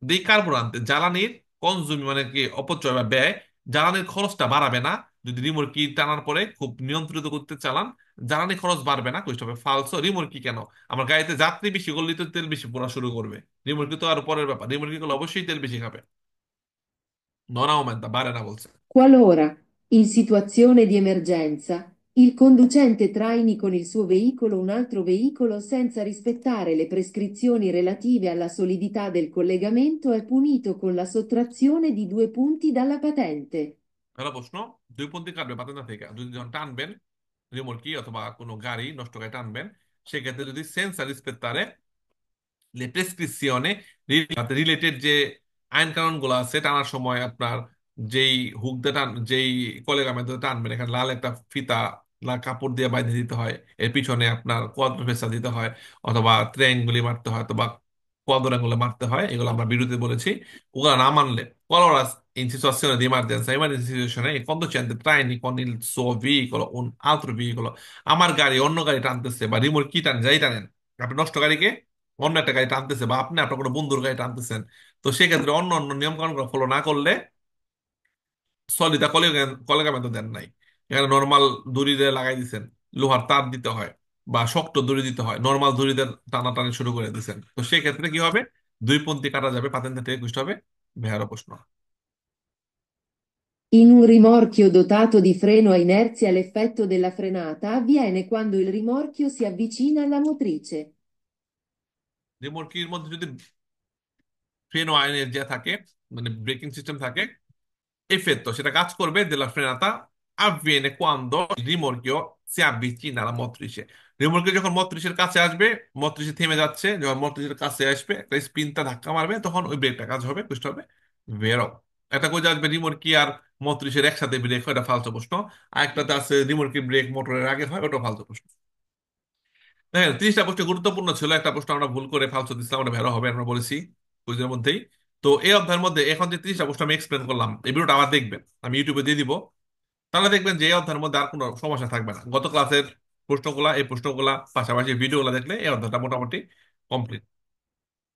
দিই কার্বুরান্তে জ্বালানির, কনজুমি মানে কি অপচয় বা ব্যয়, জ্বালানির খরচটা বাড়াবে না যদি রিমোট কি টানার পরে খুব নিয়ন্ত্রিত করতে চালান, জ্বালানি খরচ বাড়বে না, কইতে হবে ফালসো। রিমোট কি কেন, আমার গাড়িতে যাত্রী বেশি করলে তো তেল বেশি পোড়া শুরু করবে, রিমোট কি তো আর পরের ব্যাপার, রিমোট কি করলে অবশ্যই তেল বেশি খাবে, নন আউমেন্টা বাড়ে না বলছে। Qualora, in situazione di emergenza, il conducente traini con il suo veicolo un altro veicolo senza rispettare le prescrizioni relative alla solidità del collegamento, è punito con la sottrazione di 2 punti dalla patente. ভালো প্রশ্ন। দুই পন্থী কাটবে পাতেন থেকে, যদি যখন টানবেন রিমোট কি অথবা কোনো গাড়ি নষ্ট করে টানবেন, সেক্ষেত্রে যদি সেন্সার রিসপেত্তারে লে প্রেসক্রিপশনে রিলেটেড যে আইন কানুন গুলো আছে, টানার সময় আপনার যেই হুক দিয়ে যেই কলের মধ্যে টানবেন, এখানে লাল একটা ফিতা, লাল কাপড় দিয়ে বাইন্ধে দিতে হয়, এর পিছনে আপনার কোয়াদ্রো ফেসা দিতে হয়, অথবা ট্রেনগুলি মারতে হয়, অথবা কোয়াদ্রাঙ্গুলো মারতে হয়, এগুলো আমরা বিরতি বলেছি। ওগুলো না মানলে qualora in situazione di emergenza, emergency situazione, il conducente traini con il suo veicolo un altro veicolo, আমার গাড়ি অন্য গাড়ি টানতেছে বা রিমোট কি টান যাই টানেন, আপনি নষ্ট গাড়িকে অন্য একটা গাড়ি টানতেছে, বা আপনি আপনার কোনো বন্ধুর গাড়ি টানতেছেন, তো সেক্ষেত্রে অন্য অন্য নিয়ম কানুন ফলো না করলে সলিদা কলিগা মেথড দেন নাই, এখানে নর্মাল দড়ি দিয়ে লাগাই দিছেন, লোহার তার দিতে হয় বা শক্ত দড়ি দিতে হয়, নর্মাল দড়ি দিয়ে টানাটানি শুরু করে দিছেন, তো সেক্ষেত্রে কি হবে, দুই পন্থী কাটা যাবে, পাতেন থেকে একুশটা হবে। ভেড়ার প্রশ্ন। In un rimorchio dotato di freno a inerzia l'effetto della frenata avviene quando il rimorchio si avvicina alla motrice. রিমোটকির মধ্যে যদি ফ্রেনো আইনের যে থাকে, মানে ব্রেকিং সিস্টেম থাকে, effetto, সেটা কাজ করবে della frenata avviene quando il rimorchio si avvicina alla motrice. রিমোটকে যখন মটরিশের কাছে আসবে, মটরিশে থেমে যাচ্ছে, যখন মটরিশের কাছে আসবে একটা স্পিনটা ধাক্কা মারবে, তখন ওই ব্রেকটা কাজ হবে, বুঝতে হবে। বেরো। একটা কোথায় আসবে রিমোটকি আর মটরিশের একসাথে ব্রেক হয়, এটা ফালতু প্রশ্ন। আর একটাতে আছে রিমোটকি ব্রেক মোটরের আগে হয়, ওটা ফালতু প্রশ্ন। দেখেন 30টা প্রশ্ন গুরুত্বপূর্ণ ছিল, একটা প্রশ্ন আমরা ভুল করে ফালতু দিচ্ছিলাম, ওটা ভেরো হবে, আমরা বলেছি কুইজের মধ্যেই। তো এই অধ্যায়ের মধ্যে এখন যে 30টা প্রশ্ন আমি এক্সপ্লেন করলাম, এই ভিডিওটা আবার দেখবেন, আমি ইউটিউবে দিয়ে দিব। তাহলে দেখবেন যে এই অধ্যায়ের মধ্যে আর কোনো সমস্যা থাকবে না। গত ক্লাসের প্রশ্নগুলা, এই প্রশ্নগুলা পাশাপাশি ভিডিওগুলো দেখলে এই অধ্যায়টা মোটামুটি কমপ্লিট।